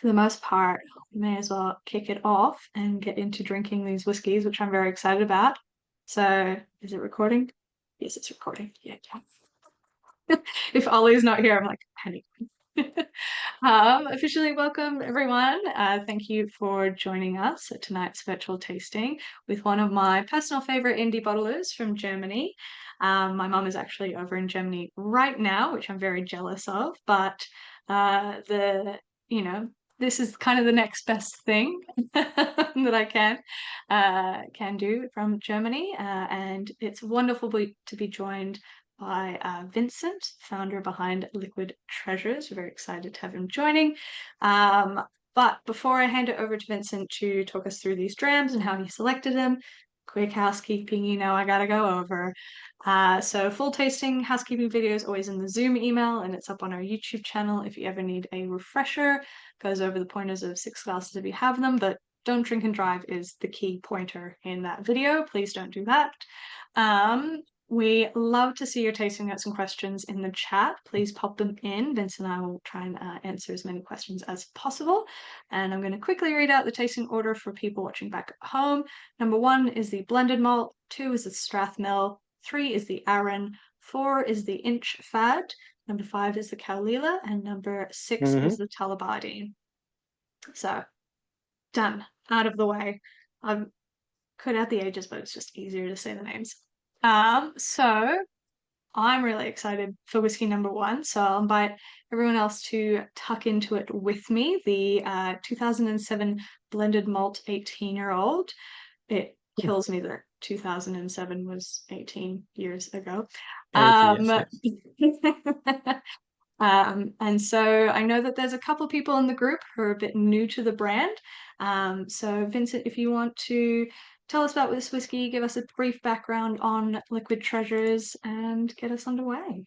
for the most part, we may as well kick it off and get into drinking these whiskies, which I'm very excited about. So, is it recording? Yes, it's recording. Yeah, yeah. If Ollie's not here, I'm like panicking. Officially welcome, everyone. Thank you for joining us at tonight's virtual tasting with one of my personal favorite indie bottlers from Germany. My mum is actually over in Germany right now, which I'm very jealous of, but this is kind of the next best thing that I can do from Germany, and it's wonderful to be joined by Vincent, founder behind Liquid Treasures. We're very excited to have him joining. But before I hand it over to Vincent to talk us through these drams and how he selected them, quick housekeeping, I gotta go over. So full tasting housekeeping video is always in the Zoom email, and it's up on our YouTube channel if you ever need a refresher. Goes over the pointers of 6 glasses if you have them, but don't drink and drive is the key pointer in that video. Please don't do that. We love to see your tasting notes and questions in the chat. Please pop them in. Vince and I will try and answer as many questions as possible. And I'm going to quickly read out the tasting order for people watching back at home. Number 1 is the blended malt, 2 is the Strathmill, 3 is the Arran, 4 is the Inchfad, number 5 is the Caolila, and number 6 is the Tullibardine. So, done. Out of the way. I could add the ages, but it's just easier to say the names. So I'm really excited for whiskey number 1. So I'll invite everyone else to tuck into it with me. The 2007 blended malt 18-year-old. It kills me that 2007 was 18 years ago. 18 years, yes. And so I know that there's a couple of people in the group who are a bit new to the brand. So Vincent, if you want to tell us about this whiskey, give us a brief background on Liquid Treasures, and get us underway.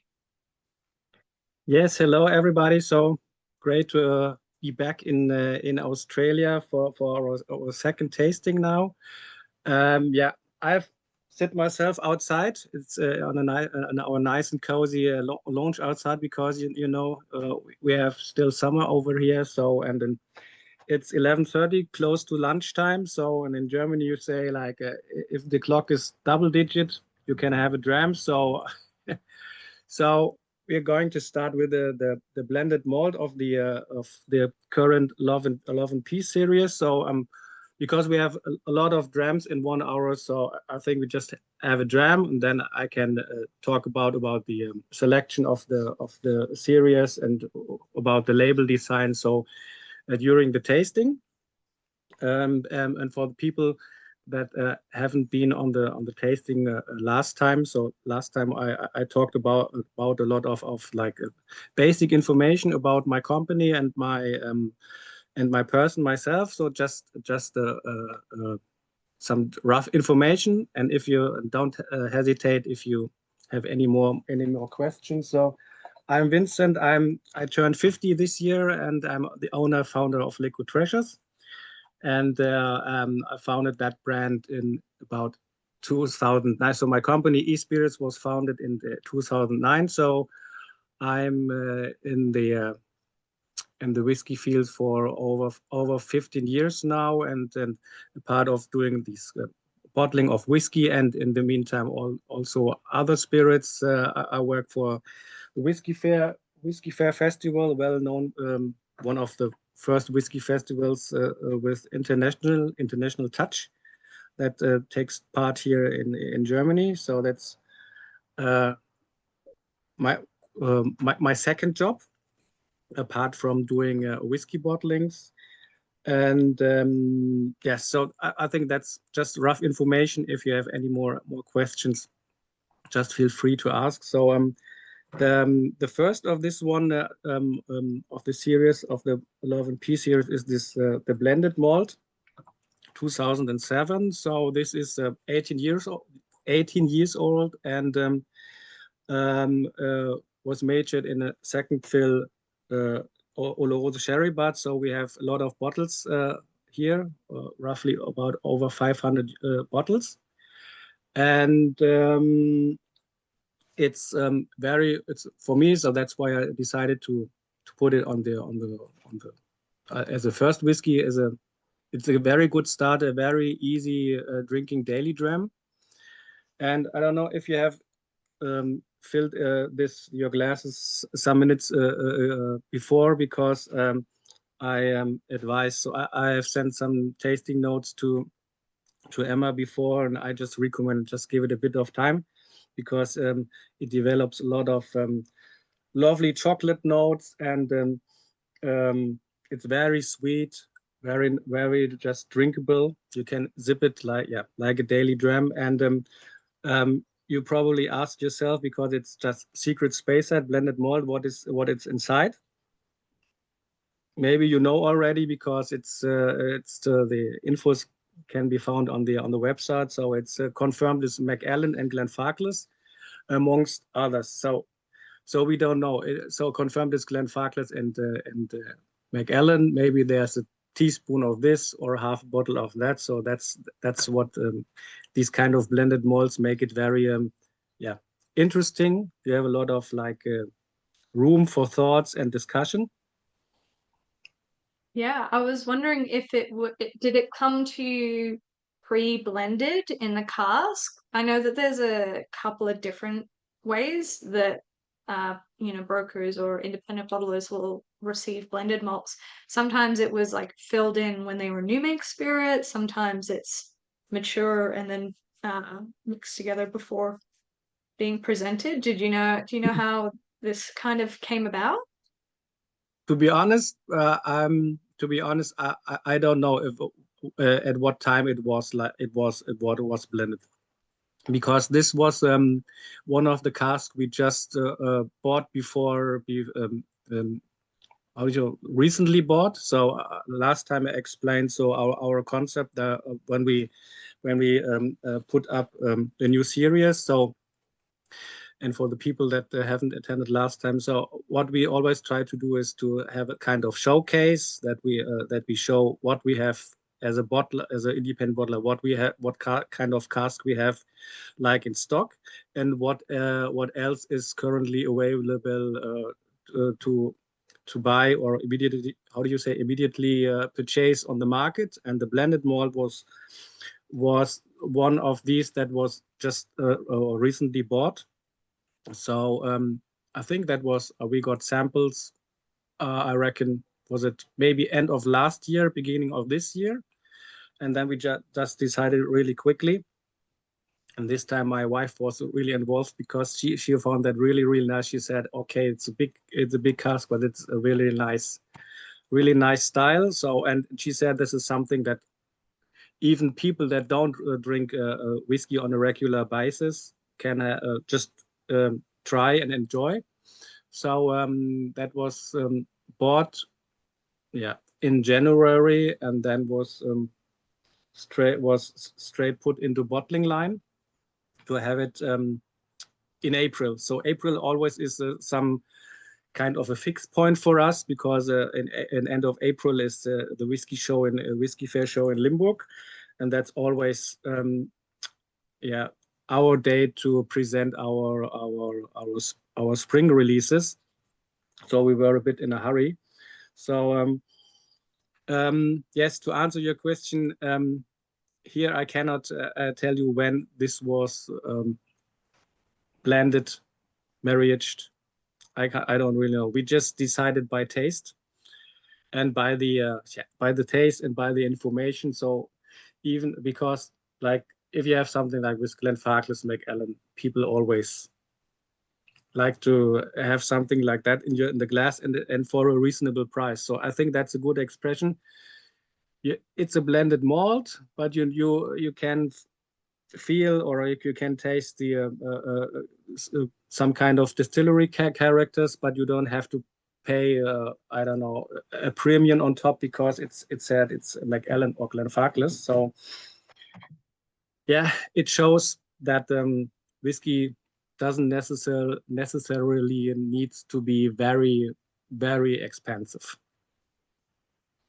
Yes, hello everybody. So great to be back in Australia for our second tasting now. Yeah, I've set myself outside. It's on our nice and cozy lounge outside because we have still summer over here. So and then it's 11:30, close to lunchtime. So and in Germany you say like if the clock is double digit, you can have a dram. So so we're going to start with the blended malt of the current Love and Peace series. So because we have a lot of drams in 1 hour, so I think we just have a dram, and then I can talk about the selection of the series and about the label design. So during the tasting, and for the people that haven't been on the tasting last time. So last time I talked about a lot of like basic information about my company and my person myself. So just some rough information. And if you don't hesitate if you have any more questions. So I'm Vincent. I turned 50 this year, and I'm the owner founder of Liquid Treasures. And I founded that brand in about 2009. So my company eSpirits was founded in 2009. So I'm in the whiskey field for over 15 years now, and a part of doing this bottling of whiskey, and in the meantime also other spirits. I work for the Whiskey Fair Festival, well known, one of the first whiskey festivals with international touch that takes part here in Germany. So that's my second job, apart from doing whiskey bottlings. And yes, so I think that's just rough information. If you have any more questions, just feel free to ask. So the first of this one of the series of the Love and Peace series is this the blended malt 2007. So this is 18 years old, and was majored in a second fill Oloroso sherry butt. So we have a lot of bottles here, roughly about over 500 bottles, and it's for me. So that's why I decided to put it on the as a first whiskey, it's a very good start, a very easy drinking daily dram. And I don't know if you have filled this your glasses some minutes before, because I advised. So I have sent some tasting notes to Emma before, and I just recommend just give it a bit of time, because it develops a lot of lovely chocolate notes, and it's very sweet, very just drinkable. You can sip it like a daily dram, and you probably ask yourself, because it's just secret Speyside blended malt, what it's inside. Maybe you know already, because the infos can be found on the website. So it's confirmed as Macallan and Glenfarclas, amongst others. So we don't know. So confirmed as Glenfarclas and Macallan. Maybe there's a teaspoon of this or half a bottle of that. So that's what these kind of blended malts make it very interesting. You have a lot of room for thoughts and discussion. Yeah, I was wondering if did it come to you pre-blended in the cask? I know that there's a couple of different ways that brokers or independent bottlers will receive blended malts. Sometimes it was like filled in when they were new make spirits. Sometimes it's mature and then mixed together before being presented. Do you know how this kind of came about? To be honest, I don't know if at what time it was blended, because this was one of the casks we just bought before recently bought. So last time I explained, so our concept when we put up the new series. So, and for the people that haven't attended last time, so what we always try to do is to have a kind of showcase that we show what we have as a bottler, as an independent bottler, what we have, kind of cask we have like in stock, and what else is currently available to buy, or immediately, how do you say, immediately purchase on the market. And the blended malt was one of these that was just recently bought. So I think that was we got samples. I reckon, was it maybe end of last year, beginning of this year, and then we just decided really quickly. And this time my wife was really involved, because she found that really nice. She said, "Okay, it's a big cask, but it's a really nice style." So, and she said this is something that even people that don't drink whiskey on a regular basis can just try and enjoy. So that was bought, yeah, in January, and then straight put into bottling line to have it in April. So April always is some kind of a fixed point for us, because in end of April is the whiskey show in Whiskey Fair show in Limburg, and that's always yeah, our day to present our spring releases. So we were a bit in a hurry. So yes, to answer your question, here I cannot tell you when this was blended, marriaged. I don't really know. We just decided by taste, and by the taste and by the information. So even because, like, if you have something like with Glenfarclas, Macallan, people always like to have something like that in the glass, and for a reasonable price. So I think that's a good expression. It's a blended malt, but you can feel, or you can taste the some kind of distillery characters, but you don't have to pay I don't know, a premium on top, because it said it's Macallan or Glenfarclas. So yeah, it shows that whiskey doesn't necessarily needs to be very expensive.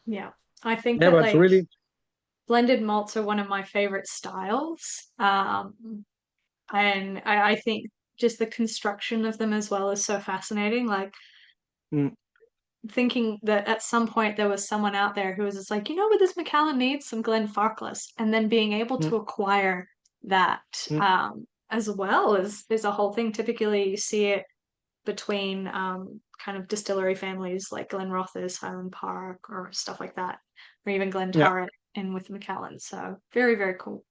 Yeah. I think Yeah, that but like really, blended malts are one of my favorite styles. And I think just the construction of them as well is so fascinating. Like mm, thinking that at some point there was someone out there who was just like, you know what this Macallan needs? Some Glenfarclas. And then being able Mm, to acquire that mm. as well is a whole thing. Typically you see it between kind of distillery families like Glenrothes, Highland Park, or stuff like that, or even Yeah. Glenturret in with Macallan. So very, very cool.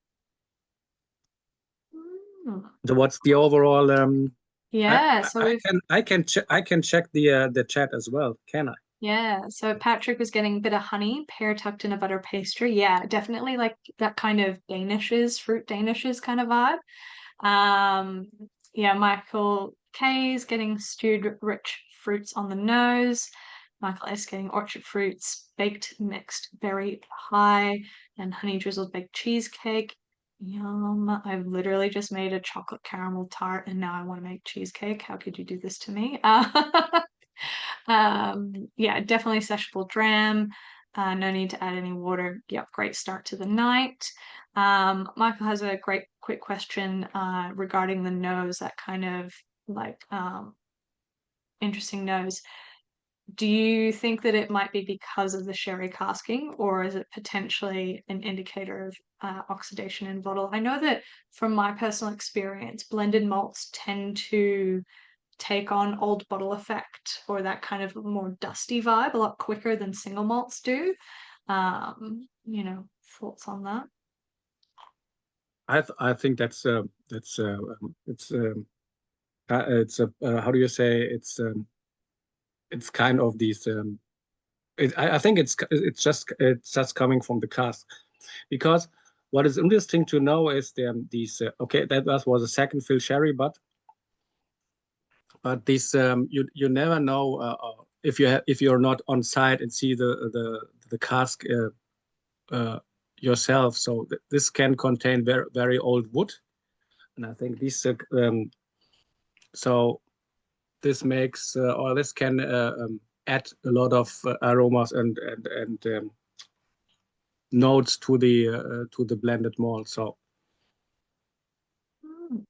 Mm. So what's the overall? I Yeah, I so I we've I can check the chat as well. Can I? yeah, so Patrick was getting a bit of honey, pear tucked in a butter pastry. Yeah, definitely like that kind of Danishes, fruit Danishes kind of vibe. Um, yeah, Michael K's getting stewed rich fruits on the nose. Michael S getting orchard fruits, baked mixed berry pie, and honey drizzled baked cheesecake. Yum. I've literally just made a chocolate caramel tart and now I want to make cheesecake. How could you do this to me? Yeah, definitely sessionable dram. No need to add any water. Yep, great start to the night. Michael has a great quick question regarding the nose, that kind of like interesting nose. Do you think that it might be because of the sherry casking, or is it potentially an indicator of oxidation in bottle? I know that from my personal experience, blended malts tend to take on old bottle effect or that kind of more dusty vibe a lot quicker than single malts do. Thoughts on that? I think it's a how do you say it's kind of these I think it's just coming from the cast because what is interesting to know is these okay was a second fill sherry but this you never know if you're not on site and see the cask yourself. So this can contain very old wood, and I think this so this makes or this can add a lot of aromas and notes to the blended malt. So Mm.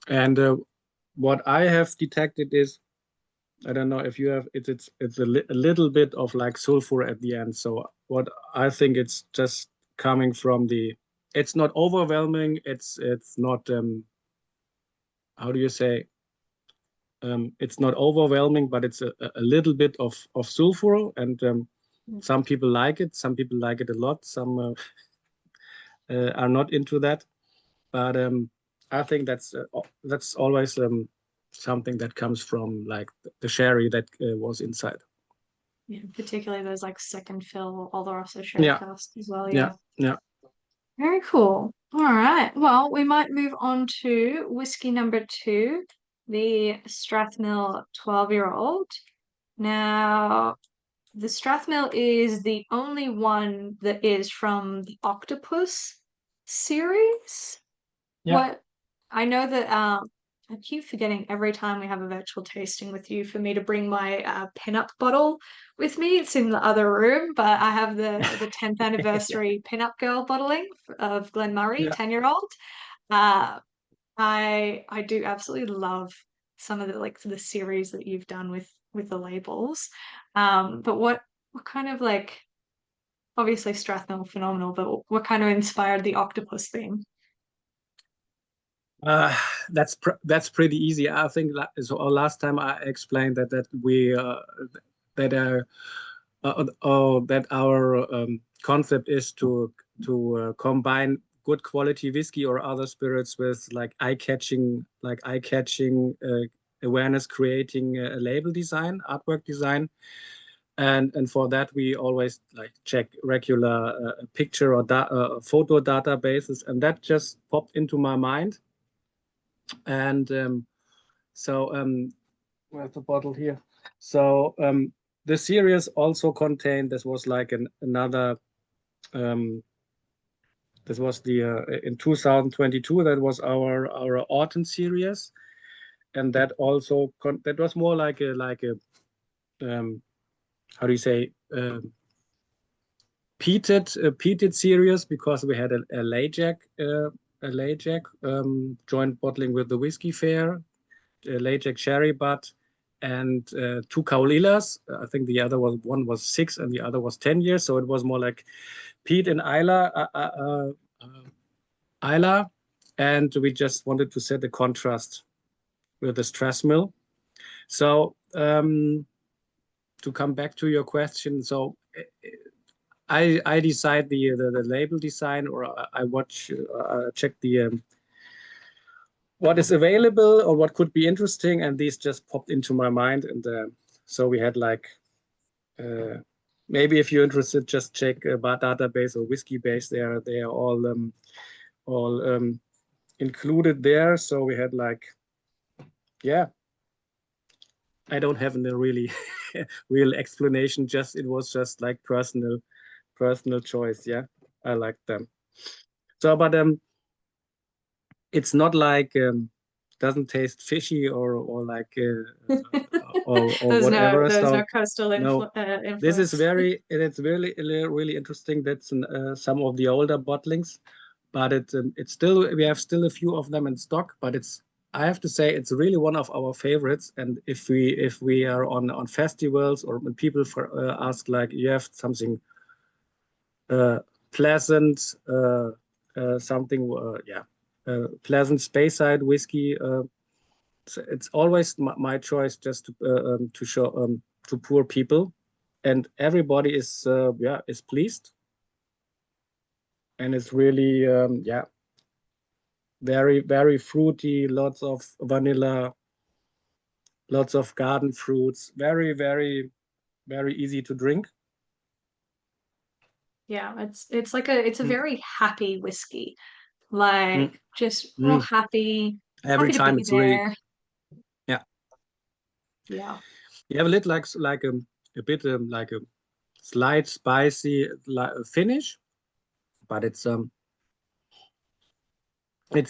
and what I have detected is I don't know if you have it's a little bit of like sulfur at the end. So what I think it's just coming from the it's not overwhelming. It's not how do you say it's not overwhelming, but it's a little bit of sulfur and some people like it. Some people like it a lot. Some are not into that. But I think that's always something that comes from like the sherry that was inside. Yeah, particularly those like second fill, Oloroso sherry Yeah, cask as well. yeah, Yeah, yeah, very cool. All right, well, we might move on to whiskey number two, the Strathmill 12-year-old. Now, the Strathmill is the only one that is from the Octopus series. yeah. What I know that I keep forgetting every time we have a virtual tasting with you for me to bring my pinup bottle with me. It's in the other room, but I have the 10th anniversary pinup girl bottling of Glen Murray, Yeah. 10-year-old. Uh, I do absolutely love some of the like the series that you've done with the labels. But what kind of like obviously Strathmill phenomenal, but what kind of inspired the octopus theme? Uh, that's pretty easy. I think so last time I explained that we that that our concept is to combine good quality whiskey or other spirits with like eye-catching awareness creating a label design, artwork design. And for that we always like check regular picture or photo databases, and that just popped into my mind. And where's the bottle here? So the series also contained this was like another um, this was the in 2022 that was our autumn series, and that also that was more like a how do you say peated series because we had a Lay Jack joint bottling with the Whiskey Fair, a Lay Jack Sherry butt, and 2 Kaulilas. I think the other one was 6 and the other was 10 years. So it was more like peat and Isla, and we just wanted to set the contrast with the Strathmill. So to come back to your question, so I decide the label design, or I watch check the what is available or what could be interesting, and these just popped into my mind, and so we had like maybe if you're interested, just check bar database or whiskey base. They are all included there. So we had like, yeah, I don't have a really real explanation. Just it was just like personal choice. Yeah, I like them. So, but it's not like doesn't taste fishy or like or whatever. There's So no coastal no, this is influence. it's really interesting. That's some of the older bottlings, but it's still we have still a few of them in stock. But it's I have to say it's really one of our favorites. And if we are on festivals or when people ask like you have something pleasant something yeah pleasant Speyside whiskey. It's always my choice just to show to poor people, and everybody is pleased, and it's really yeah very fruity, lots of vanilla, lots of garden fruits, very easy to drink. Yeah, it's like it's a Mm, very happy whiskey. mm, Like just real mm. happy, Every happy to time be it's really there. yeah. Yeah. You have a little like a bit like a slight spicy finish, but it's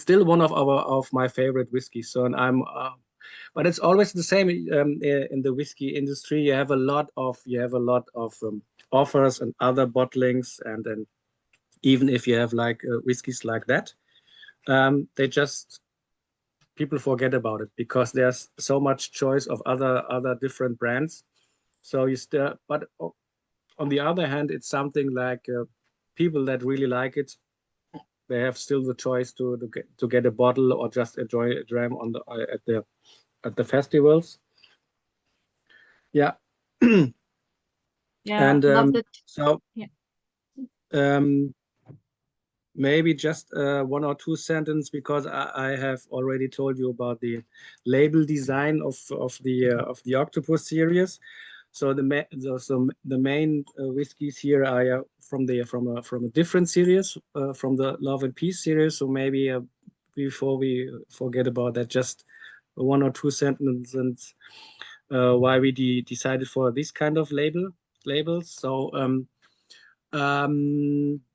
still one of my favorite whiskeys. So and but it's always the same in the whiskey industry. You have a lot of offers and other bottlings, and then even if you have like whiskeys like that, they just people forget about it because there's so much choice of other different brands. So you still, but on the other hand, it's something like people that really like it, they have still the choice to get a bottle or just enjoy a dram on the at the festivals. Yeah, Yeah. and Love it. so Yeah. um, maybe just one or two sentences because I have already told you about the label design of the Octopus series. So the main whiskeys here are from a different series from the Love and Peace series. So maybe before we forget about that, just one or two sentences why we decided for this kind of labels. So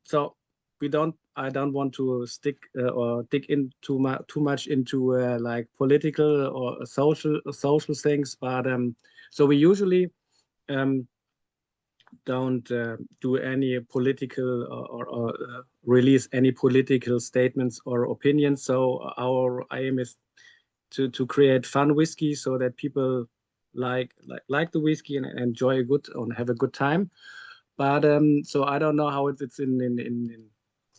so we don't. I don't want to stick or dig in too much into like political or social things, but so we usually um, don't do any political or release any political statements or opinions. So our aim is to create fun whiskey so that people like the whiskey and enjoy a good and have a good time. But so I don't know how it's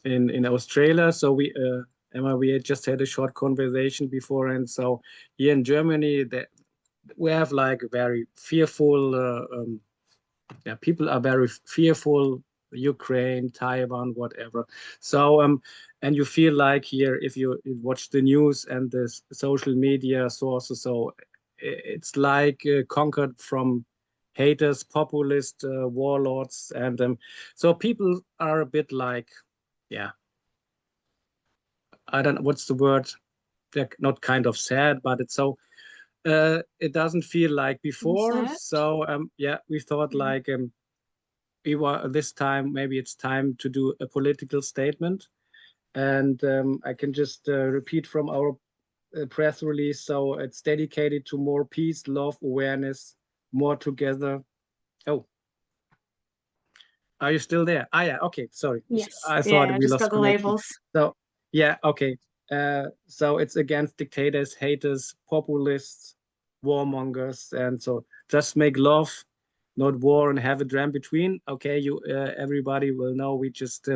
in Australia. So Emma, we had just had a short conversation before, and so here in Germany, we have like very fearful. Yeah, people are very fearful. Ukraine, Taiwan, whatever. So and you feel like here, if you watch the news and the social media sources, so it's like conquered from haters, populist warlords, and so people are a bit like, yeah, I don't know what's the word. They're not kind of sad, but it's so it doesn't feel like before. Sad. So yeah, we thought Yeah. like we were this time maybe it's time to do a political statement, and I can just repeat from our press release. So it's dedicated to more peace, love, awareness, more together. Oh, are you still there? Ah, yeah. Okay. Sorry. Yes. I Yeah. thought I we just lost got the connection. labels. So, yeah. Okay. So it's against dictators, haters, populists, warmongers, and so just make love, not war, and have a dram between. Okay, you everybody will know we just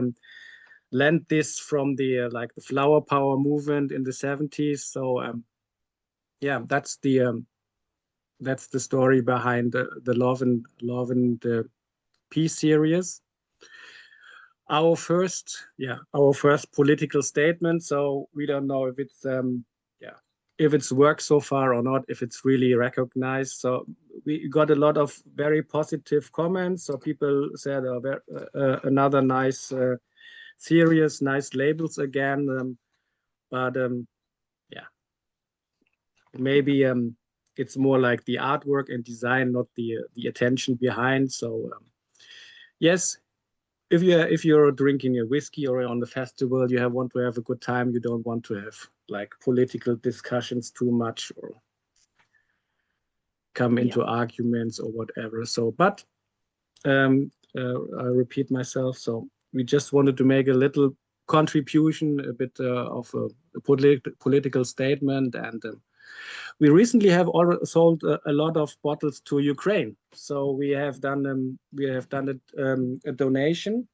lent this from the like the flower power movement in the 70s. So yeah, that's the story behind the Love and Peace series. Our first political statement. So we don't know if it's yeah, if it's worked so far or not, if it's really recognized. So we got a lot of very positive comments. So people said another nice series, nice labels again. But yeah, maybe it's more like the artwork and design, not the attention behind. So yes, if you're drinking a whiskey or on the festival, you have want to have a good time. You don't want to have like political discussions too much or come Yeah. into arguments or whatever. So, but I repeat myself. So we just wanted to make a little contribution, a bit of a political statement, and we recently have sold a lot of bottles to Ukraine. So we have done a donation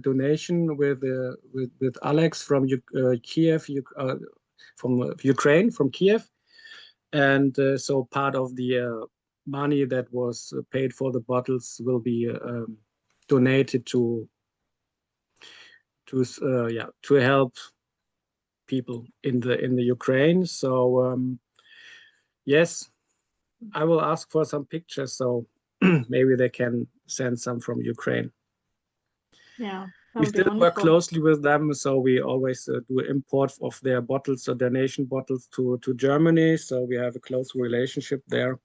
donation with Alex from Kiev, from Ukraine, from Kiev, and so part of the money that was paid for the bottles will be donated to help people in the Ukraine. So yes, I will ask for some pictures, so maybe they can send some from Ukraine. Yeah, that We would be still work wonderful. closely with them, so we always do import of their bottles or donation bottles to Germany. So we have a close relationship there.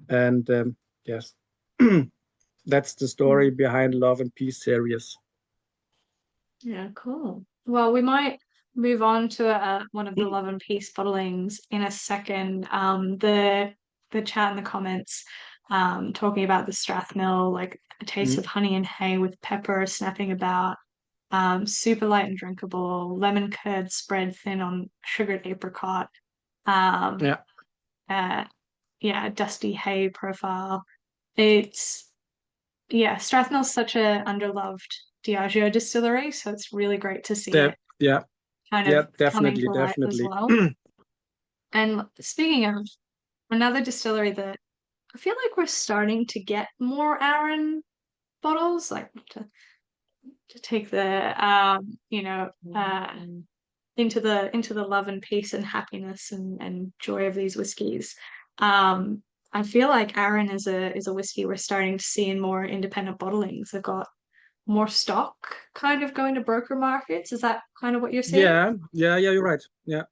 And yes, that's the story Mm. behind Love and Peace series. Yeah, cool. Well, we might move on to one of the Mm. Love and Peace bottlings in a second. The chat in the comments talking about the Strathmill, like a taste Mm. of honey and hay with pepper snapping about, super light and drinkable, lemon curd spread thin on sugared apricot, um, Yeah, uh, yeah, dusty hay profile. It's yeah, Strathmill's such a underloved Diageo distillery, so it's really great to see it yeah, kind yeah, of coming definitely, to light as definitely. well. And speaking of another distillery that I feel like we're starting to get more Arran bottles, like to take the into the love and peace and happiness and joy of these whiskies. I feel like Arran is a whiskey we're starting to see in more independent bottlings. They've got more stock kind of going to broker markets. Is that kind of what you're seeing? Yeah, you're right. Yeah.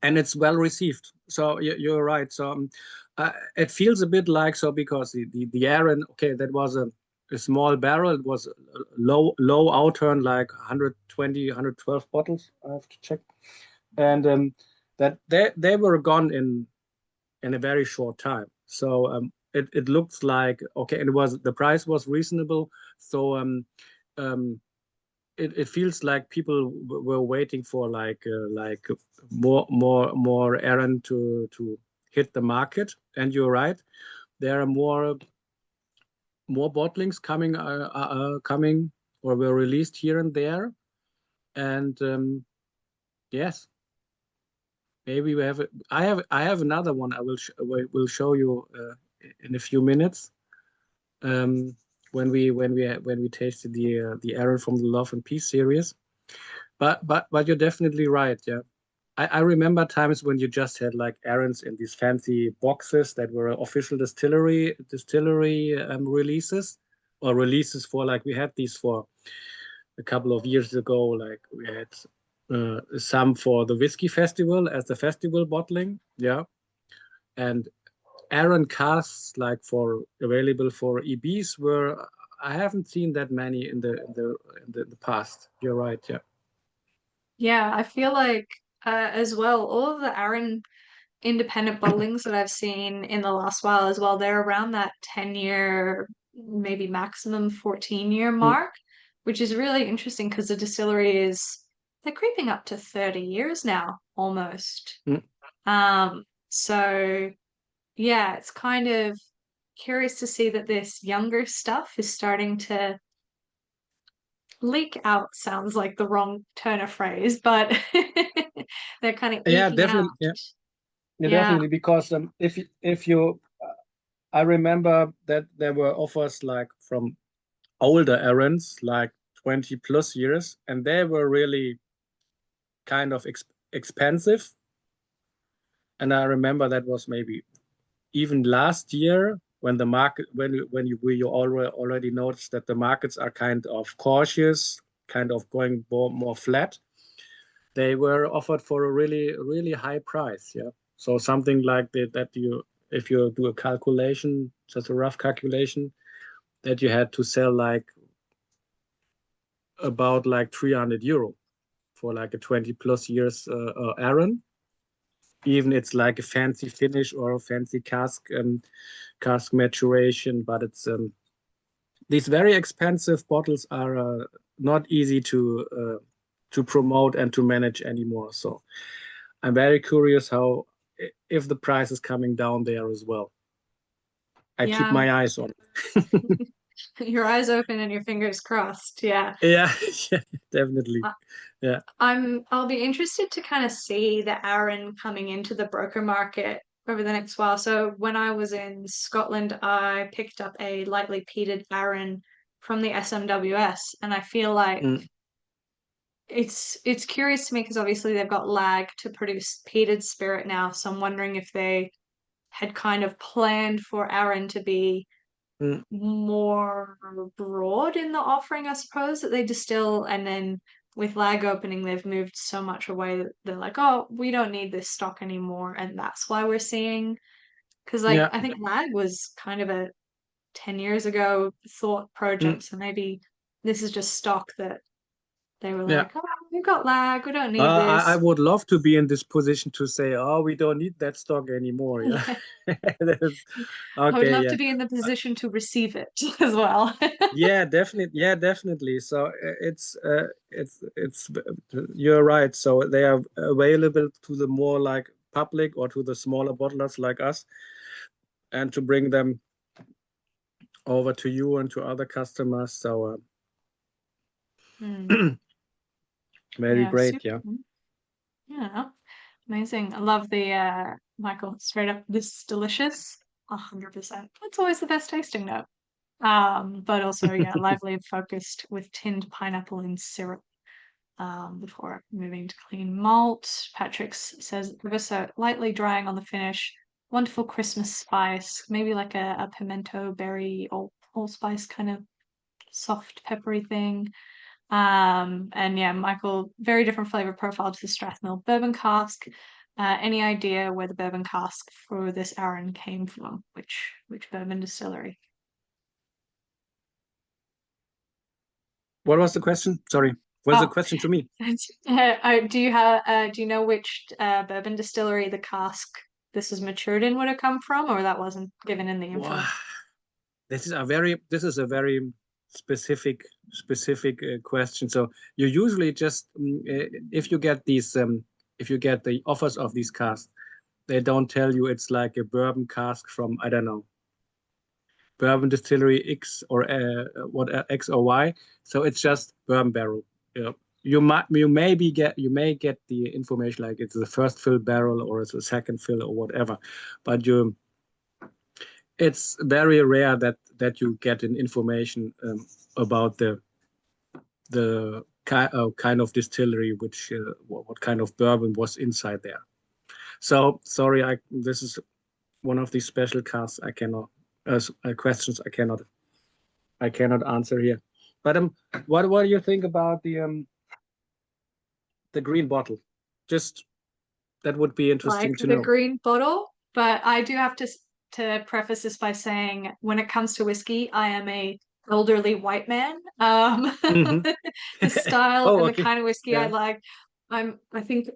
And it's well received. So you're right. So it feels a bit like so because the Arran, okay, that was a small barrel. It was a low outturn, like 120, 112 bottles. I have to check, and that they were gone in a very short time. So it looks like okay, and it was the price was reasonable. So um, it feels like people were waiting for like more Arran to hit the market. And you're right, there are more bottlings coming or were released here and there. And yes, maybe we have I have another one will show you in a few minutes. Um, when we tasted the Arran from the Love and Peace series. But you're definitely right. Yeah, I remember times when you just had like errands in these fancy boxes that were official distillery releases or releases for like we had these for a couple of years ago. Like we had some for the whiskey festival as the festival bottling. Yeah, and Arran casks like for available for EBs were I haven't seen that many in the past. You're right. Yeah. Yeah, I feel like as well, all of the Arran independent bottlings that I've seen in the last while as well, they're around that 10-year, maybe maximum 14-year Mm, mark, which is really interesting because the distillery is they're creeping up to 30 years now, almost. Mm. So yeah, it's kind of curious to see that this younger stuff is starting to leak out. Sounds like the wrong turn of phrase, but they're kind of Yeah, eking out. definitely. Yeah, yeah, Yeah. definitely. Because if you, I remember that there were offers like from older Arrans, like 20 plus years, and they were really kind of expensive. And I remember that was maybe even last year when the market when you already noticed that the markets are kind of cautious, kind of going more flat. They were offered for a really high price. Yeah, so something like that you, if you do a calculation, just a rough calculation, that you had to sell like about like 300 euro for like a 20 plus years Arran. Even it's like a fancy finish or a fancy cask maturation, but it's these very expensive bottles are not easy to promote and to manage anymore. So I'm very curious how, if the price is coming down there as well. I keep Yeah. my eyes on. Your eyes open and your fingers crossed. Yeah. Yeah, yeah, definitely. I- Yeah. I'll be interested to kind of see the Arran coming into the broker market over the next while. So when I was in Scotland, I picked up a lightly peated Arran from the SMWS, and I feel like Mm, it's curious to me because obviously they've got lag to produce peated spirit now. So I'm wondering if they had kind of planned for Arran to be mm, more broad in the offering, I suppose, that they distill, and then with lag opening, they've moved so much away that they're like, oh, we don't need this stock anymore, and that's why we're seeing. Because like yeah. I think lag was kind of a 10 years ago thought Mm, project, so maybe this is just stock that they were yeah. like, oh, we've got lag, we don't need I this. would love to be in this position to say, oh, we don't need that stock anymore. Yeah. Yeah, That's, I would okay. love Yeah. to be in the position to receive it as well. Yeah, definitely. Yeah, definitely. So it's you're right. So they are available to the more like public or to the smaller bottlers like us, and to bring them over to you and to other customers. So Hmm. very Yeah, great. super. Yeah. Yeah, amazing. I love the Michael, straight up, this is delicious. 100%. That's always the best tasting note. But also, yeah, lively and focused with tinned pineapple in syrup. Before moving to clean malt. Patrick's says ever so lightly drying on the finish. Wonderful Christmas spice, maybe like a pimento berry or allspice kind of soft peppery thing. And yeah, Michael, very different flavor profile to the Strathmill bourbon cask. Any idea where the bourbon cask for this Arran came from? Which bourbon distillery? What was the question? Sorry. Was the Oh, question to me? do you know which bourbon distillery the cask this is matured in would have come from, or that wasn't given in the Wow. info? This is a very specific question. So you usually just if you get these if you get the offers of these casks, they don't tell you it's like a bourbon cask from, I don't know, bourbon distillery X or what X or Y. So it's just bourbon barrel. You know, you may get the information like it's the first fill barrel or it's the second fill or whatever, but it's very rare that you get an information about the kind of distillery, which what kind of bourbon was inside there. So sorry, I this is one of these special casts I cannot questions I cannot answer here. But what do you think about the green bottle? Just that would be Like interesting to the know. green bottle, but I do have to preface this by saying when it comes to whiskey, I am a elderly white man. Hmm. The style Oh, and the okay. kind of whiskey I Yeah. like, I think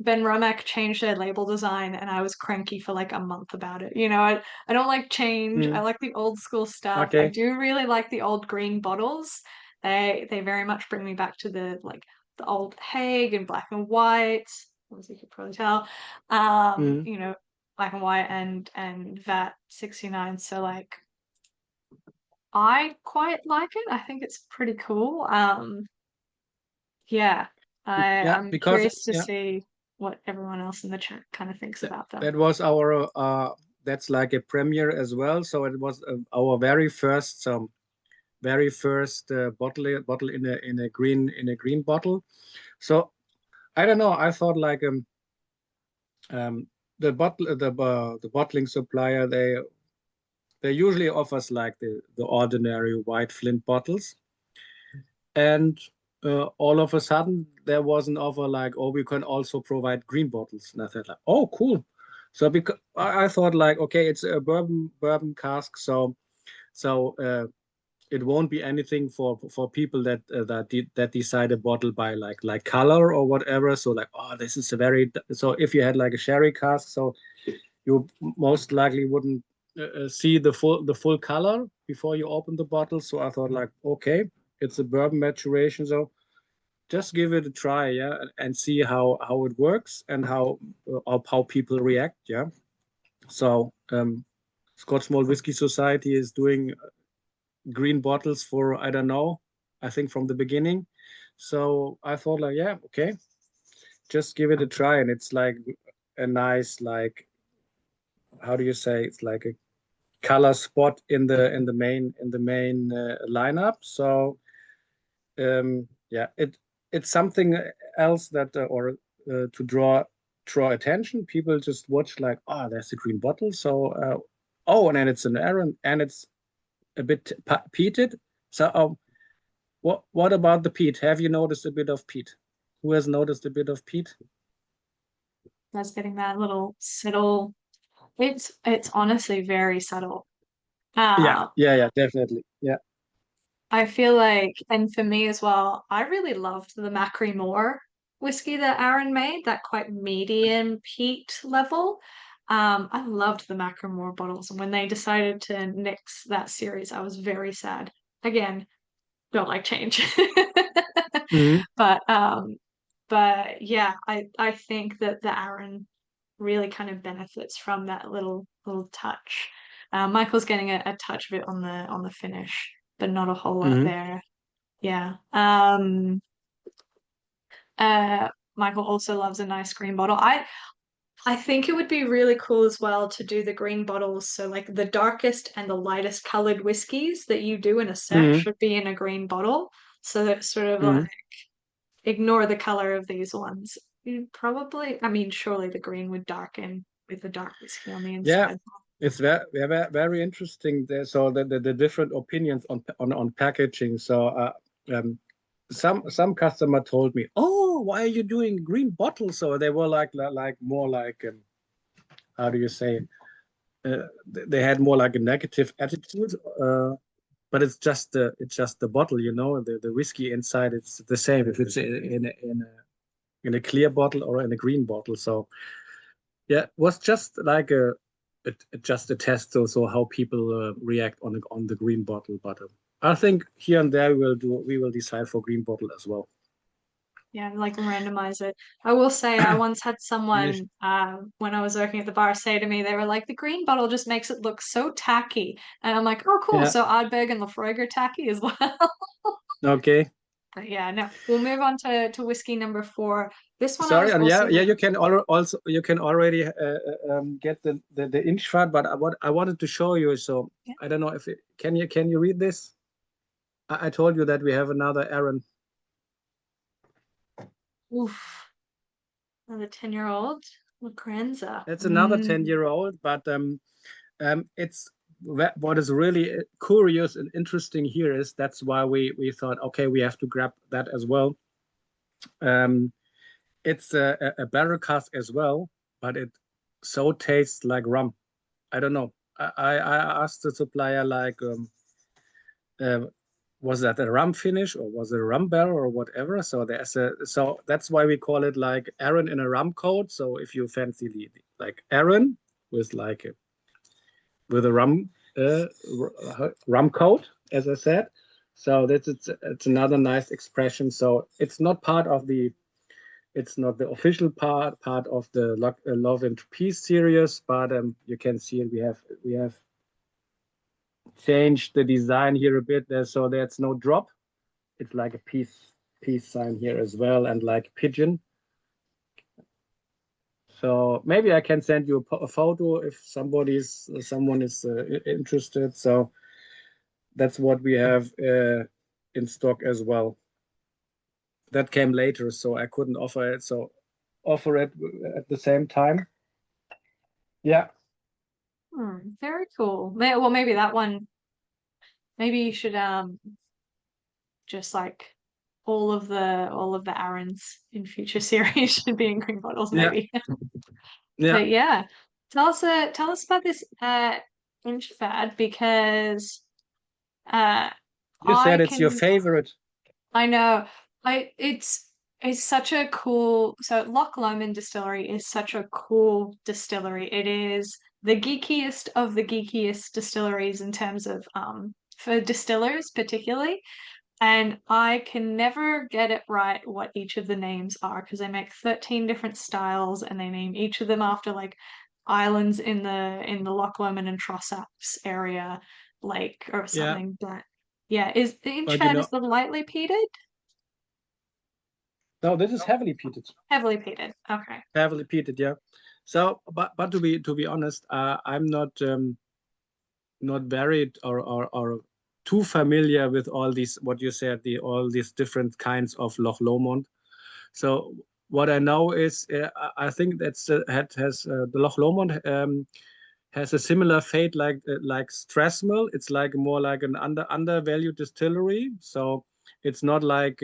Ben Romack changed their label design and I was cranky for like a month about it. I don't like change. I Mm. like the old school stuff. I Okay. do really like the old green bottles. They very much bring me back to the like the old Hague in black and white, as you could probably tell. Mm. You know, black and white and VAT 69. So like I quite like it. I think it's pretty cool. Yeah. Yeah, I'm because curious to see what everyone else in the chat kind of thinks about them. that was our that's like a premiere as well. So it was our very first bottle in a green bottle. So I don't know. I thought like um the bottling supplier, they usually offers like the ordinary white flint bottles, and all of a sudden there was an offer like, oh, we can also provide green bottles, and I thought like, oh, cool. So because I thought like, okay, it's a bourbon cask, so it won't be anything for people that decide a bottle by like color or whatever. So like, oh, this is a very, so if you had like a sherry cask, so you most likely wouldn't see the full color before you open the bottle. So I thought like, okay, it's a bourbon maturation, so just give it a try, yeah, and see how it works and how people react, yeah. So Scotch Malt Whiskey Society is doing green bottles for, I don't know, I think from the beginning. So I thought like, yeah, okay, just give it a try, and it's like a nice, like, how do you say, it's like a color spot in the main lineup. So yeah, it's something else that or to draw attention. People just watch like, oh, there's a green bottle. So oh, and then it's an Arran, and it's a bit peated. So what about the peat? Have you noticed a bit of peat? Who has noticed a bit of peat? That's getting that little subtle. It's honestly very subtle. Yeah, Uh, yeah, definitely. Yeah. I feel like, and for me as well, I really loved the Macri Moore whiskey that Aaron made, that quite medium peat level. I loved the Macklemore bottles, and when they decided to nix that series, I was very sad. Again, don't like change. Hmm. But yeah, I think that the Aaron really kind of benefits from that little touch. Michael's getting a touch of it on the finish, but not a whole lot Hmm. there. Yeah. Michael also loves a nice green bottle. I think it would be really cool as well to do the green bottles. So like the darkest and the lightest colored whiskeys that you do in a set Hmm. should be in a green bottle. So that sort of like Hmm. ignore the color of these ones. You'd probably, I mean, surely the green would darken with the dark whiskey on the Yeah, inside. it's very interesting there. So the different opinions on packaging. So um, some customer told me, "Oh, why are you doing green bottles?" So they were like more like how do you say? They had more like a negative attitude. But it's just the bottle, the whiskey inside. It's the same if it's in a clear bottle or in a green bottle. So yeah, it was just like just a test, so how people react on the green bottle. But I think here and there we will decide for green bottle as well. Yeah, like randomize it. I will say I once had Yes. someone when I was working at the bar say to me, they were like, the green bottle just makes it look so tacky. And I'm like, oh cool. Yeah. So Ardbeg and Lafroig are tacky as well. Okay. But yeah, no. We'll move on to whiskey number 4. This one I Sorry, was and also yeah, you can already get the Inchfad, but what I wanted to show you. So yeah. I don't know if can you read this? I told you that we have another Arran. Oof. Another 10-year-old Lacranza. It's another Mm. 10-year-old, but it's what is really curious and interesting here is that's why we thought, okay, we have to grab that as well. Um, it's a barrel cask as well, but it so tastes like rum. I don't know. I asked the supplier like, uh, was that a rum finish or was it a rum barrel or whatever? So that's why we call it like Arran in a rum coat. So if you fancy like Arran with like with a rum coat, as I said. So it's another nice expression. So it's not part of the, it's not the official part of the Love and Peace series, but you can see we have changed the design here a bit there, so there's no drop. It's like a peace sign here as well, and like pigeon. So maybe I can send you a photo if someone is interested. So that's what we have in stock as well. That came later, so I couldn't offer it. So offer it at the same time. Yeah. Very cool. Well, maybe that one. Maybe you should just like all of the Arrans in future series should be in green bottles, Yeah. maybe. Yeah. But yeah, tell us about this Inchfad because uh You said it's your can favorite. I know it's such a cool so Loch Lomond distillery is such a cool distillery. It is the geekiest of the geekiest distilleries in terms of for distillers particularly. And I can never get it right what each of the names are because they make 13 different styles and they name each of them after like islands in the Loch Lomond and Trossachs area, like or Yeah. something. But yeah, is the But you Inchfad know, is the lightly peated? no, this is heavily peated. Heavily peated. Okay. Heavily peated, yeah. So, but to be honest, I'm not very or too familiar with all these what you said, the all these different kinds of Loch Lomond. So what I know is I think that's has the Loch Lomond has a similar fate like Strathmill. It's like more like an undervalued distillery. So it's not like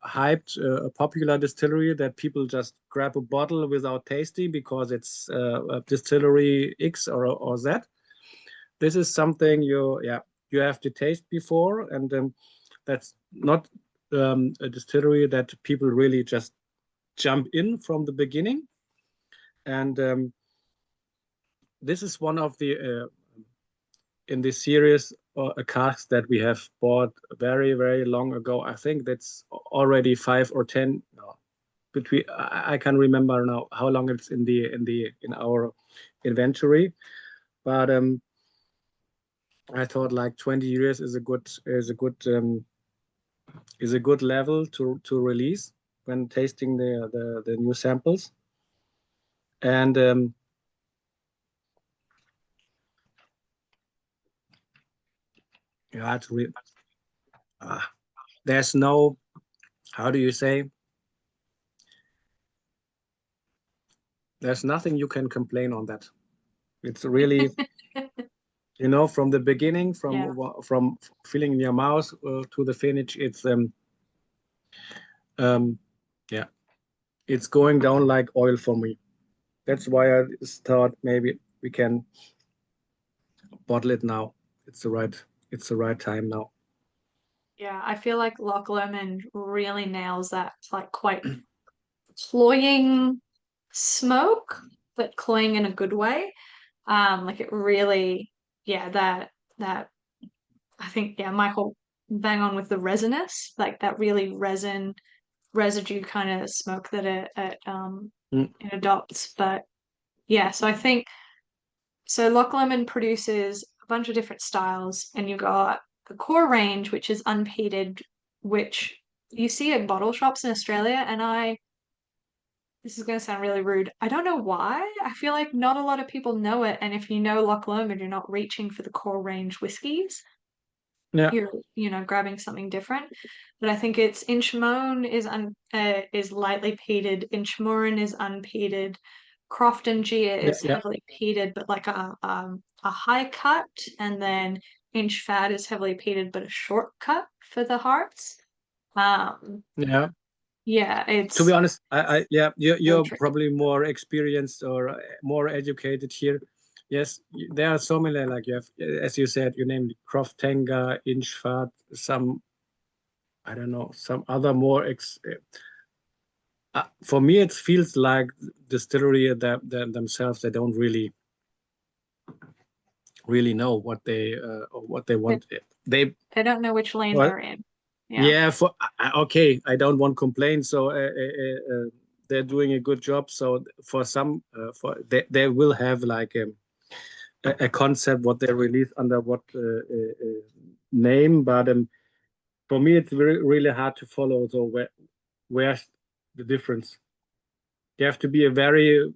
hyped a popular distillery that people just grab a bottle without tasting because it's a distillery X or Z. This is something you have to taste before, and that's not a distillery that people really just jump in from the beginning. And this is one of the in this series a cask that we have bought very long ago. I think that's already 5 or 10. No, between I can't remember now how long it's in our inventory, but I thought like 20 years is a good level to release when tasting the new samples. And yeah, there's no, how do you say, there's nothing you can complain on that. It's really, from the beginning, Yeah. from filling in your mouth to the finish, it's um yeah, it's going down like oil for me. That's why I thought maybe we can bottle it now. It's the right time now. Yeah, I feel like Loch Lomond really nails that like quite cloying smoke, but cloying in a good way. Like it really, yeah, that I think, yeah, Michael bang on with the resinous, like that really residue kind of smoke that Mm, it adopts. But yeah, so I think so Loch Lomond produces a bunch of different styles, and you've got the core range, which is unpeated, which you see at bottle shops in Australia, and this is going to sound really rude. I don't know why. I feel like not a lot of people know it, and if you know Loch Lomond, you're not reaching for the core range whiskies. yeah, You're, grabbing something different. But I think it's Inchmone is lightly peated, Inchmurrin is unpeated, Crofton Gia yeah, is yeah, heavily peated, but like a high cut, and then Inchfad is heavily peated, but a short cut for the hearts. Um, yeah. yeah, To be it's honest, yeah, really you're tricky. probably more experienced or more educated here. Yes, there are so many, like you have, as you said, you named Croftenga, Inchfad, some, I don't know, some other more. For me, it feels like distillery that themselves, they don't really know what they want. they don't know which lane well, they're in. Yeah. yeah, okay, I don't want to complain. So they're doing a good job. So for some, for they will have like a concept what they release under what name, but for me it's really hard to follow. So where's the difference? You have to be a very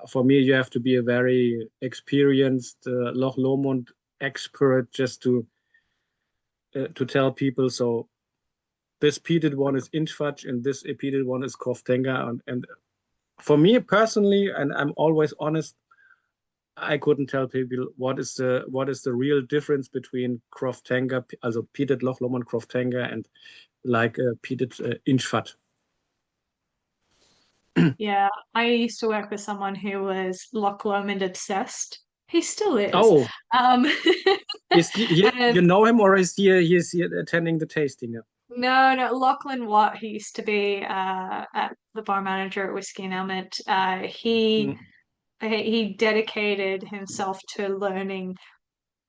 for me you have to be a very experienced Loch Lomond expert just to tell people. So this peated one is Inchfad and this peated one is Croftenga. And for me personally, and I'm always honest, I couldn't tell people what is the real difference between Croftenga, also peated Loch Lomond Croftenga, and like peated Inchfad. Yeah. I used to work with someone who was Loch Lomond obsessed. He still is. Oh, Um, is he, you and know him, or is he attending the tasting? no, Lachlan Watt, he used to be at the bar manager at Whisky and Element. Mm, He dedicated himself to learning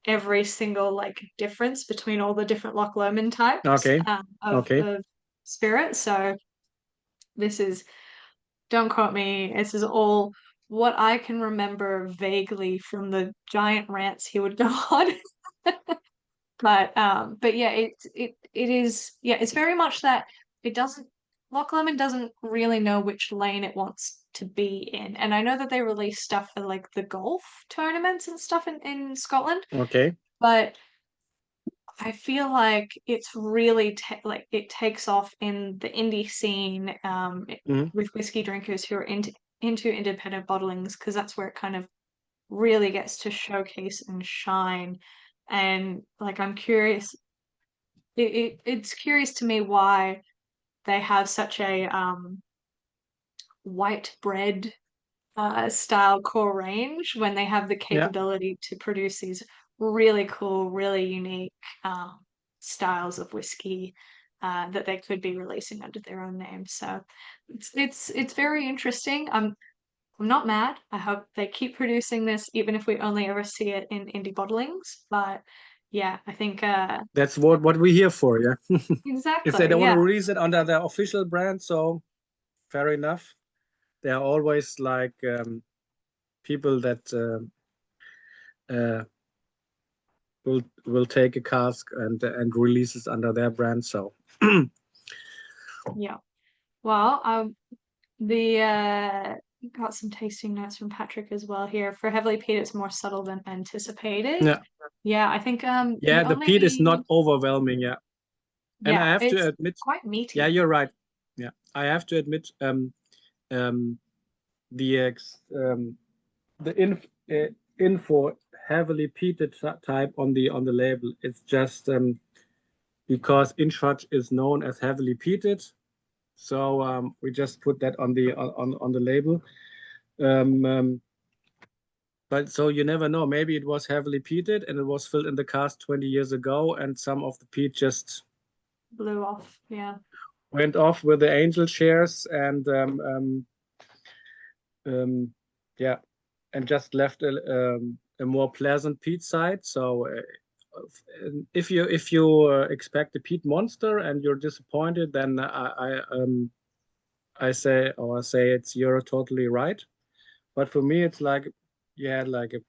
every single like difference between all the different Loch Lomond types okay, okay, of spirit. So this is, don't quote me, this is all what I can remember vaguely from the giant rants he would go on. But yeah, it is, yeah, it's very much that it doesn't, Loch Lomond doesn't really know which lane it wants to be in. And I know that they release stuff for like the golf tournaments and stuff in Scotland, okay. but I feel like it's really like it takes off in the indie scene, Mm. with whiskey drinkers who are into independent bottlings, because that's where it kind of really gets to showcase and shine. And like I'm curious, it's curious to me why they have such a white bread style core range when they have the Yeah, capability to produce these really cool, really unique styles of whiskey that they could be releasing under their own name. So it's very interesting. I'm not mad. I hope they keep producing this, even if we only ever see it in indie bottlings. But yeah, I think that's what we're here for. Yeah. If they exactly. don't want Yeah. to release it under their official brand, so fair enough. There are always like people that uh, will take a cask and release it under their brand. So Yeah. Well, the got some tasting notes from Patrick as well here. For heavily peat, it's more subtle than anticipated. yeah, Yeah, I think the yeah, the peat is only, not overwhelming. Yeah, and yeah, I have to it's admit, quite yeah, meaty. you're right. Yeah, I have to admit, um, the ex the info heavily peated type on the label. It's just because Inchfad is known as heavily peated. So we just put that on the label. Um, um, but so you never know. Maybe it was heavily peated and it was filled in the cask 20 years ago, and some of the peat just Blew off. Yeah. went off with the angel shares and um, yeah, and just left a more pleasant peat side. So if you expect a peat monster and you're disappointed, then I say it's you're totally right. But for me, it's like yeah, like a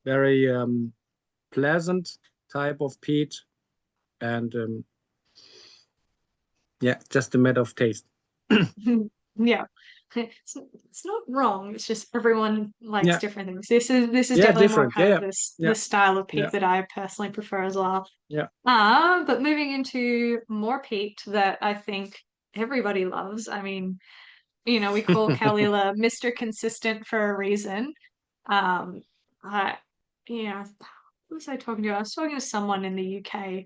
very pleasant type of peat, and yeah, just a matter of taste. Yeah. It's not wrong. It's just everyone likes Yeah, different things. This is yeah, definitely more different. Yeah, kind of yeah, yeah, this style of yeah, peat that I personally prefer as well. yeah. But moving into more peat that I think everybody loves. I mean, we call Kalila Mr. Consistent for a reason. Um, I, who was I talking to? I was talking to someone in the UK,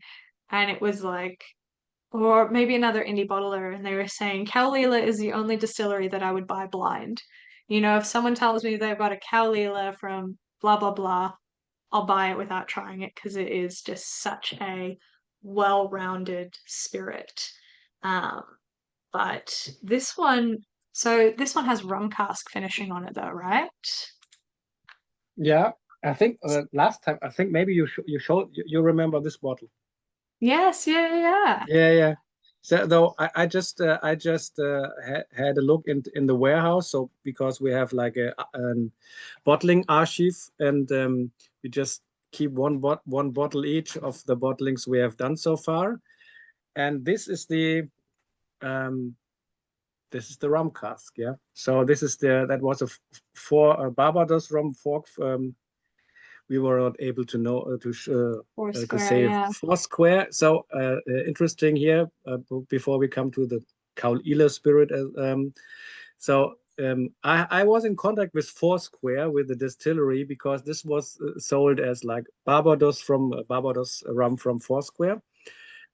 and it was like, or maybe another indie bottler, and they were saying Kalila is the only distillery that I would buy blind. If someone tells me they've got a Kalila from blah blah blah, I'll buy it without trying it because it is just such a well-rounded spirit. Um, but this one has rum cask finishing on it though, right? Yeah, I think last time I think maybe you showed you remember this bottle. Yes, yeah. Yeah, yeah. So though I just had a look in the warehouse. So because we have like a bottling archive, and we just keep one bottle each of the bottlings we have done so far. And um, this is the rum cask. Yeah. So this is that was a Barbados rum fork. We were not able to know Four to square, say yeah. four square. So interesting here before we come to the Caol Ila spirit. I was in contact with Foursquare with the distillery because this was sold as like Barbados rum from Foursquare,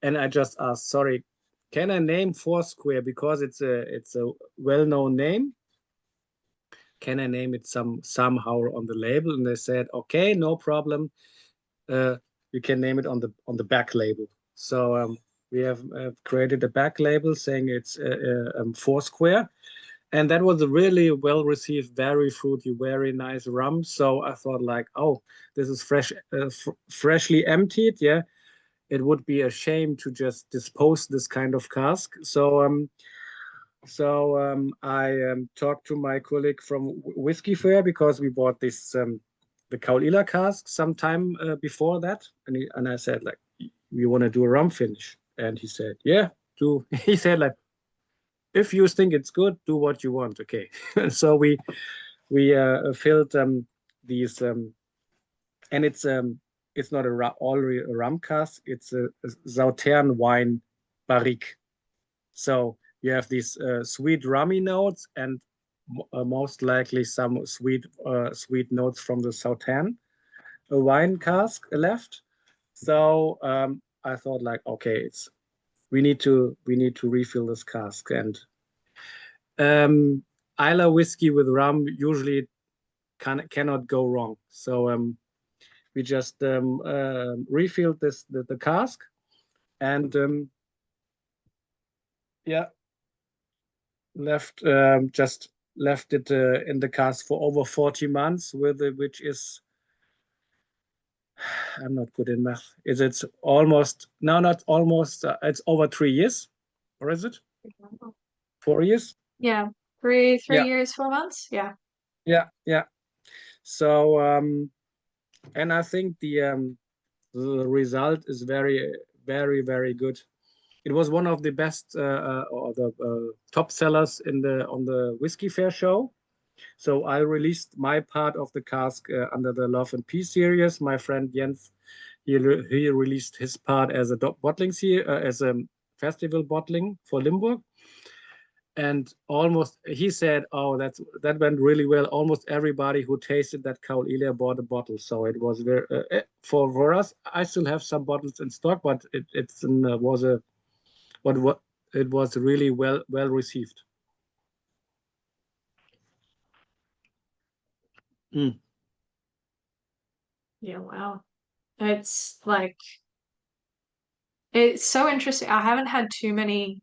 and I just asked, sorry, can I name Foursquare because it's a well-known name? Can I name it somehow on the label? And they said, okay, no problem. You can name it on the back label. So we have created a back label saying it's Foursquare, and that was a really well received, very fruity, very nice rum. So I thought like, oh, this is freshly emptied. Yeah, it would be a shame to just dispose this kind of cask. So I talked to my colleague from Whiskey Fair because we bought this the Caol Ila cask some time before that, and I said like, we want to do a rum finish, and he said, yeah, do. He said like, if you think it's good, do what you want, okay. So we filled these and it's not already a rum cask, it's a Sauterne wine barrique. So you have these sweet rummy notes and most likely some sweet notes from the Sauternes wine cask left. So I thought like, okay, it's we need to refill this cask, and um, Isla whiskey with rum usually cannot go wrong. So we just refilled the cask, and yeah, just left it in the cask for over 40 months, which is, I'm not good in math. Is it almost, no, not almost, it's over 3 years, or is it 4 years? Yeah. Three Yeah, years, 4 months. Yeah. yeah, yeah. So and I think the result is very, very, very good. It was one of the best or the top sellers on the Whiskey Fair show. So I released my part of the cask under the Love and Peace series. My friend Jens, he released his part as a bottling as a festival bottling for Limburg. And almost he said, "Oh, that went really well." Almost everybody who tasted that Caol Ila bought a bottle. So it was very for us. I still have some bottles in stock, but it's was a what it was really well received. Mm. Yeah, wow. It's like it's so interesting. I haven't had too many,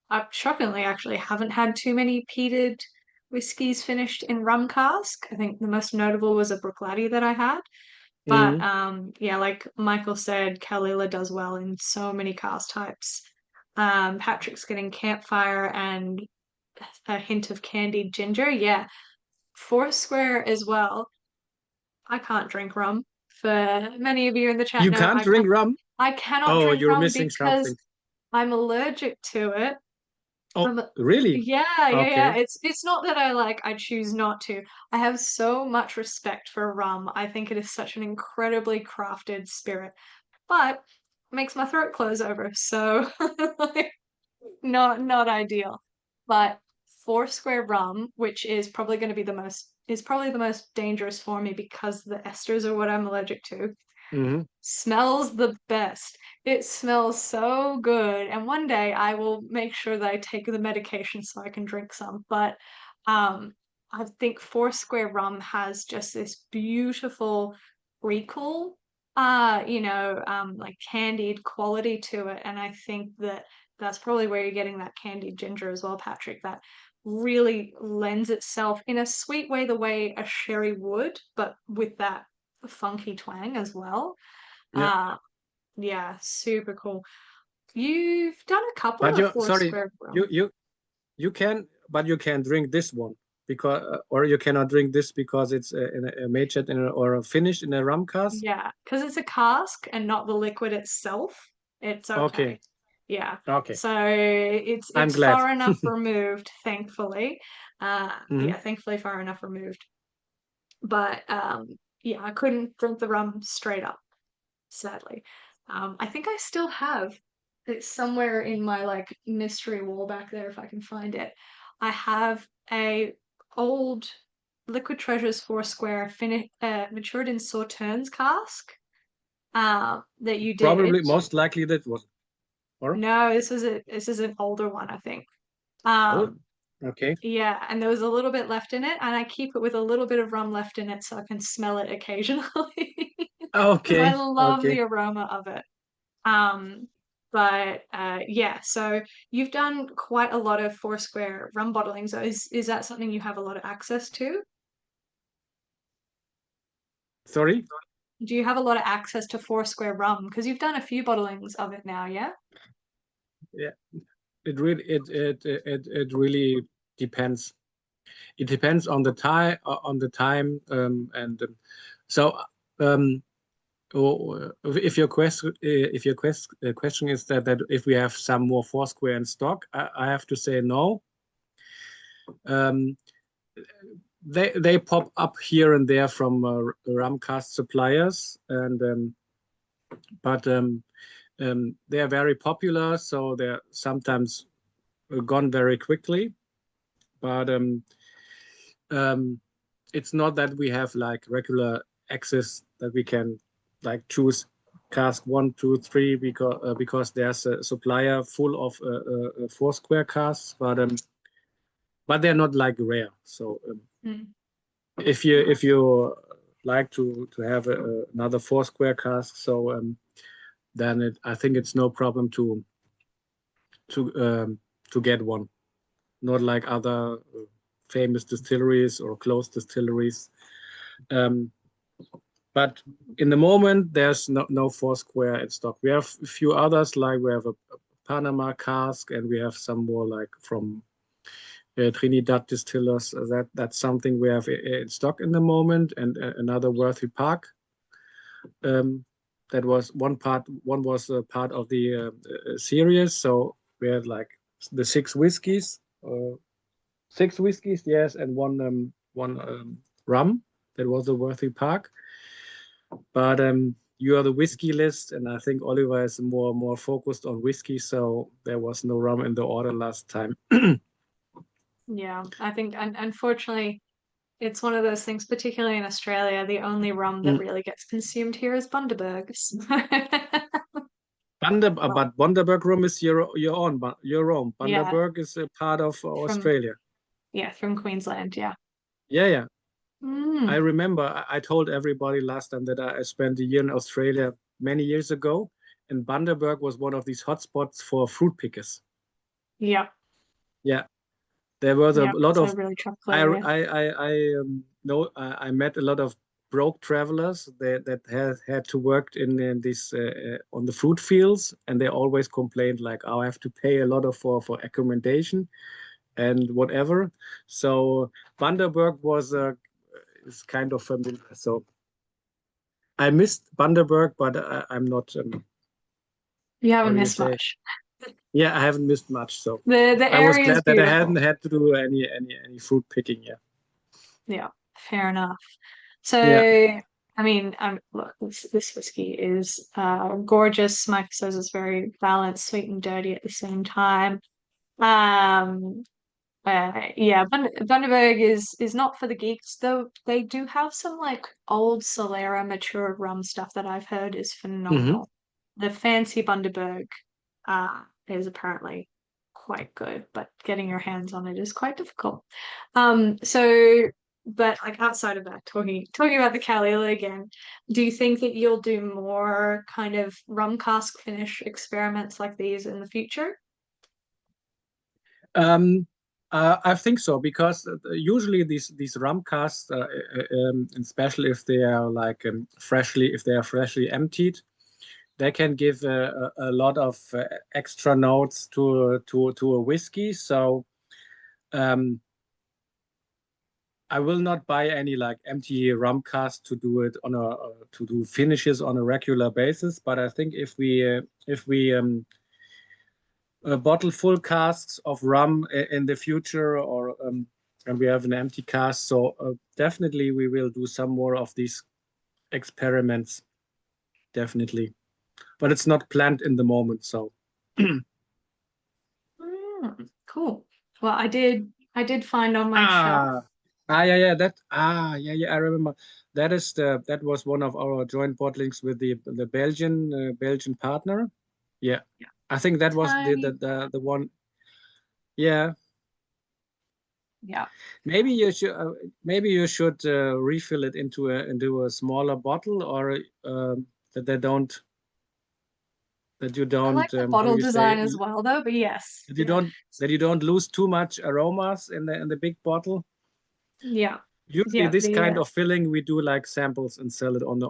I shockingly actually haven't had too many peated whiskies finished in rum cask. I think the most notable was a Bruichladdich that I had. But Mm. yeah, like Michael said, Kalila does well in so many cask types. Patrick's getting campfire and a hint of candied ginger. Yeah. Foursquare as well. I can't drink rum. For many of you in the chat You know, can't drink rum? I cannot Oh, drink you're rum missing because something. I'm allergic to it. Oh, I'm, really? yeah. Okay. It's not that I choose not to. I have so much respect for rum. I think it is such an incredibly crafted spirit, but it makes my throat close over. So like, not ideal. But Foursquare rum, which is probably the most dangerous for me because the esters are what I'm allergic to, Hmm. smells the best. It smells so good. And one day I will make sure that I take the medication so I can drink some. But um I think Foursquare rum has just this beautiful treacle like candied quality to it. And I think that that's probably where you're getting that candied ginger as well, Patrick. That really lends itself in a sweet way, the way a sherry would, but with that funky twang as well. Yeah. Uh, Yeah, super cool. You've done a couple But of you, four sorry, square you rum. you you can, but you can drink this one because, or you cannot drink this because it's majored in or finished in a rum cask. Yeah, because it's a cask and not the liquid itself. It's Okay, okay. Yeah. okay, So I'm it's glad. far enough removed, thankfully. Hmm. Yeah, thankfully far enough removed. But yeah, I couldn't drink the rum straight up, sadly. I think I still have it's somewhere in my like mystery wall back there if I can find it. I have a old Liquid Treasures Foursquare matured in Sauternes cask that you did. Probably, most likely that was, or No, this is an older one, I think. oh, Um, okay, yeah, and there was a little bit left in it, and I keep it with a little bit of rum left in it so I can smell it occasionally because I okay, love okay. the aroma of it. Um, but yeah, so you've done quite a lot of Foursquare rum bottling. So is that something you have a lot of access to? Sorry. Do you have a lot of access to Foursquare rum? Because you've done a few bottlings of it now, yeah? Yeah, it really depends. It depends on the time, and so um, if your question is that if we have some more Foursquare in stock, I have to say no. Um, they pop up here and there from Ramcast suppliers, and but they are very popular, so they're sometimes gone very quickly. But um, it's not that we have like regular access that we can like choose cask 1, 2, 3 because there's a supplier full of Foursquare casks, but they're not like rare. So Mm. if you like to have another Foursquare cask, so then I think it's no problem to to get one. Not like other famous distilleries or closed distilleries. Um, but in the moment, there's no Foursquare in stock. We have a few others, like we have a Panama cask, and we have some more like from Trinidad distillers. That's something we have in stock in the moment, and another Worthy Park. Um, that was one part. One was a part of the series. So we had like the six whiskeys, yes, and one rum. That was the Worthy Park. But you are the whiskey list, and I think Oliver is more focused on whiskey, so there was no rum in the order last time. Yeah, I think unfortunately it's one of those things, particularly in Australia, the only rum that Mm. really gets consumed here is Bundabergs. But Bundaberg rum is your own, but your own. Yeah, Bundaberg is a part of from Australia. from Queensland, yeah. Yeah, yeah. I Mm, remember I told everybody last time that I spent a year in Australia many years ago, and Bundaberg was one of these hotspots for fruit pickers. yeah, Yeah, there was a yeah. lot It's a of really tropical I area. know I met a lot of broke travelers that had to work in this on the fruit fields, and they always complained like, "Oh, I have to pay a lot of for accommodation and whatever." So Bundaberg was is kind of familiar. So I missed Bundaberg, but I'm not. You How haven't do you missed say? much. Yeah, I haven't missed much. So The I was area is glad that I hadn't beautiful. had to do any fruit picking. Yeah. Yeah, fair enough. Yeah. So, I mean, look, this whiskey is gorgeous. Mike says it's very balanced, sweet and dirty at the same time. Um, yeah, Bundaberg is not for the geeks, though. They do have some like old Solera matured rum stuff that I've heard is Hmm. phenomenal. The fancy Bundaberg is apparently quite good, but getting your hands on it is quite difficult. So but like outside of that, talking about the Kalila again, do you think that you'll do more kind of rum cask finish experiments like these in the future? Um, I think so because usually these rum casks, especially if they are like if they are freshly emptied, they can give a lot of extra notes to a whiskey. So I will not buy any like empty rum cask to do it on a to do finishes on a regular basis. But I think if we bottle full casks of rum in the future, or and we have an empty cask, so definitely we will do some more of these experiments. Definitely, but it's not planned in the moment. So Cool. Well, I did find on my shelf. ah yeah, I remember. That was one of our joint bottlings with the Belgian partner. Yeah, Yeah. I think that was Tiny. the one. Yeah, Yeah. maybe you should refill it into a smaller bottle, or that they don't that you I like don't the how do bottle you say, design as well, though, but yes. Yeah. that you don't lose too much aromas in the big bottle. Yeah. Usually, Yeah. this kind of filling we do like samples and sell it on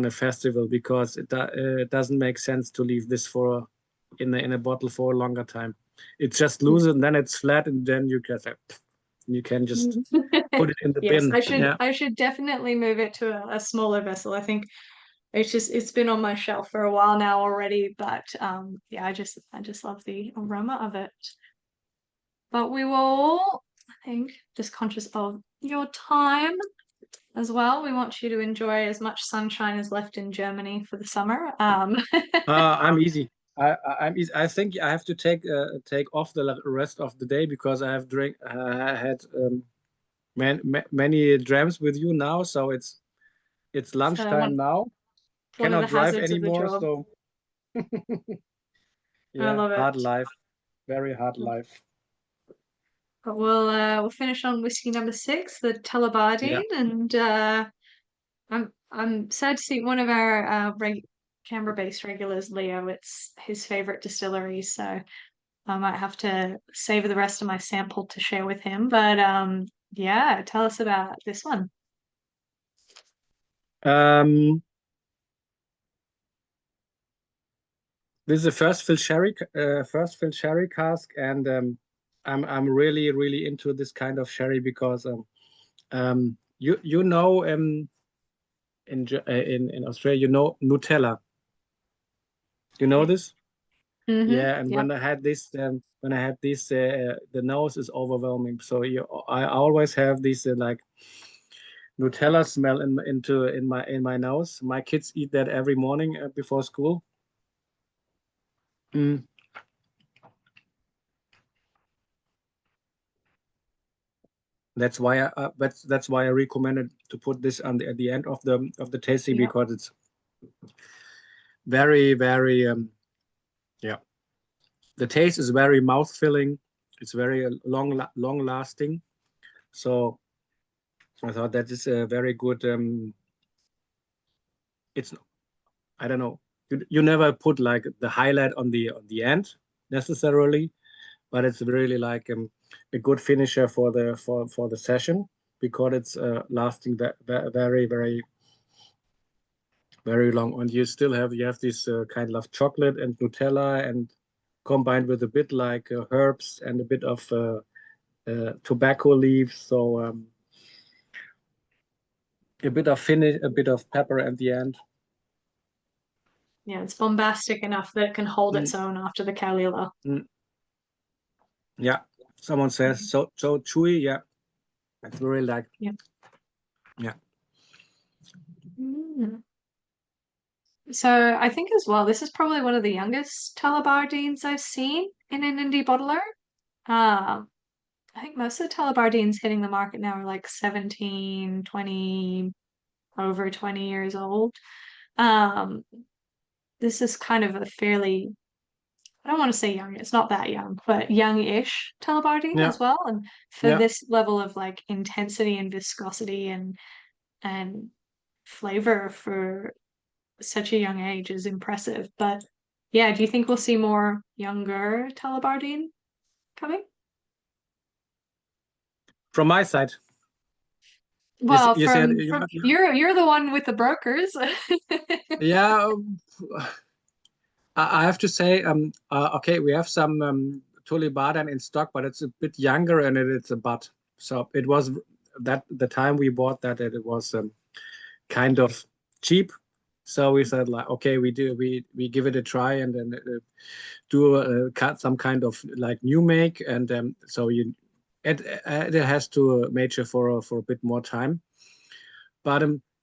a festival, because it doesn't make sense to leave this for in a bottle for a longer time. It's just loose and then it's flat, and then you can just put it in the Yes, bin. I should Yeah. I should definitely move it to a smaller vessel. I think it's been on my shelf for a while now already, but yeah, I just love the aroma of it. But we will, I think, just conscious of your time as well. We want you to enjoy as much sunshine as left in Germany for the summer. I'm easy. I'm easy. I think I have to take off the rest of the day, because I have I had many drams with you now, so it's So lunchtime now. one of the Cannot drive hazards of the anymore, job. so I yeah, love hard it. life, very hard life. But we'll finish on whiskey number 6, the Yeah. Tullibardine, and I'm sad to see one of our Canberra-based regulars, Leo. It's his favorite distillery, so I might have to save the rest of my sample to share with him. But yeah, tell us about this one. Um, this is a first fill sherry cask, and I'm really into this kind of sherry, because you know in Australia, you know Nutella. You know Yeah. this? Mm-hmm. Yeah, and Yep. when I had this, the nose is overwhelming. So I always have this like Nutella smell in my nose. My kids eat that every morning before school. Mm. That's why I recommended to put this on at the end of the tasting, Yep. because it's very yeah. The taste is very mouth filling. It's very long lasting. So I thought that is a very good. It's I don't know. You never put like the highlight on the end necessarily, but it's really like a good finisher for the session, because it's lasting very long. And you have this kind of chocolate and Nutella, and combined with a bit like herbs and a bit of tobacco leaves. So a bit of finish, a bit of pepper at the end. Yeah, it's bombastic enough that it can hold Mm, its own after the Kalila. mm. Yeah, someone says so chewy. Yeah, it's really like Yeah. yeah. Mm. So I think as well, this is probably one of the youngest Tullibardines I've seen in an indie bottler. Um, I think most of the Tullibardines hitting the market now are like 17, 20, over 20 years old. Um, this is kind of a fairly, I don't want to say young, it's not that young, but young-ish Tullibardine Yeah, as well. And for yeah. this level of like intensity and viscosity and flavor for such a young age is impressive. But yeah, do you think we'll see more younger Tullibardine coming? From my side, Well, you said from you're the one with the brokers. Yeah, I have to say, okay, we have some Tullibardine in stock, but it's a bit younger and it's a butt. So it was that the time we bought that it was kind of cheap. So we said like, okay, we give it a try and then do cut some kind of like new make, and so it has to mature for a bit more time. But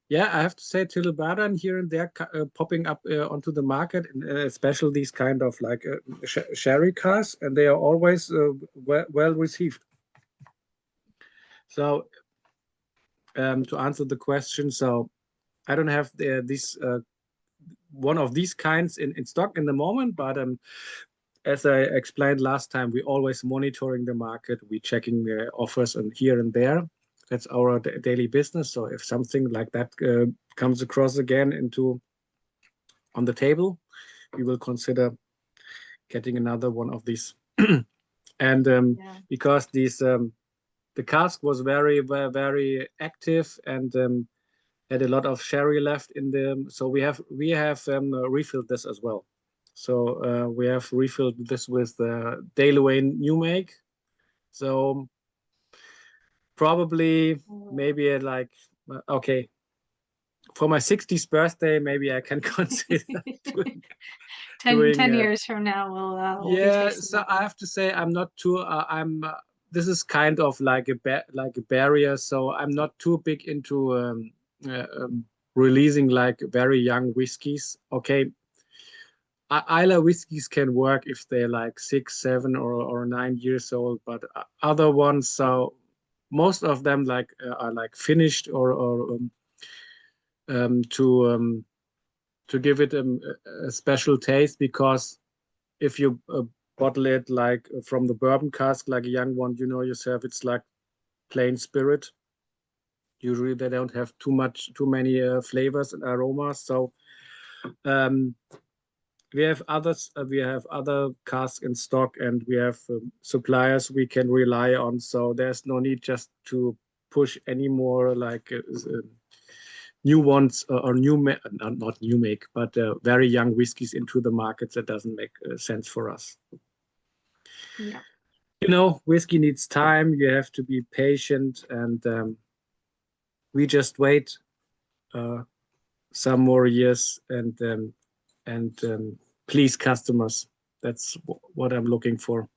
yeah, I have to say Tullibardine here and there popping up onto the market, and, especially these kind of like sherry cars, and they are always well received. So to answer the question, so I don't have this one of these kinds in stock in the moment, but as I explained last time, we always monitoring the market, we checking the offers and here and there. That's our daily business. So if something like that comes across again into on the table, we will consider getting another one of these. And Yeah. because these the cask was very active and had a lot of sherry left in them, so we have refilled this as well. So we have refilled this with the Dalewain new make. So probably maybe at like okay, for my 60th birthday, maybe I can consider doing 10 years from now, we'll be yeah. tasting So that I one. have to say I'm not too I'm this is kind of like like a barrier. So I'm not too big into uh, um, releasing like very young whiskeys. Okay, Isla whiskeys can work if they're like 6, 7, or 9 years old, but other ones, so most of them like are like finished or to give it a special taste, because if you bottle it like from the bourbon cask, like a young one, you know yourself, it's like plain spirit. Usually they don't have too many flavors and aromas. So um, we have others. We have other casks in stock, and we have suppliers we can rely on. So there's no need just to push any more like new ones or not new make, but very young whiskies into the market. That doesn't make sense for us. Yeah. You know, whiskey needs time. You have to be patient, and we just wait uh, some more years and please customers. That's what I'm looking for.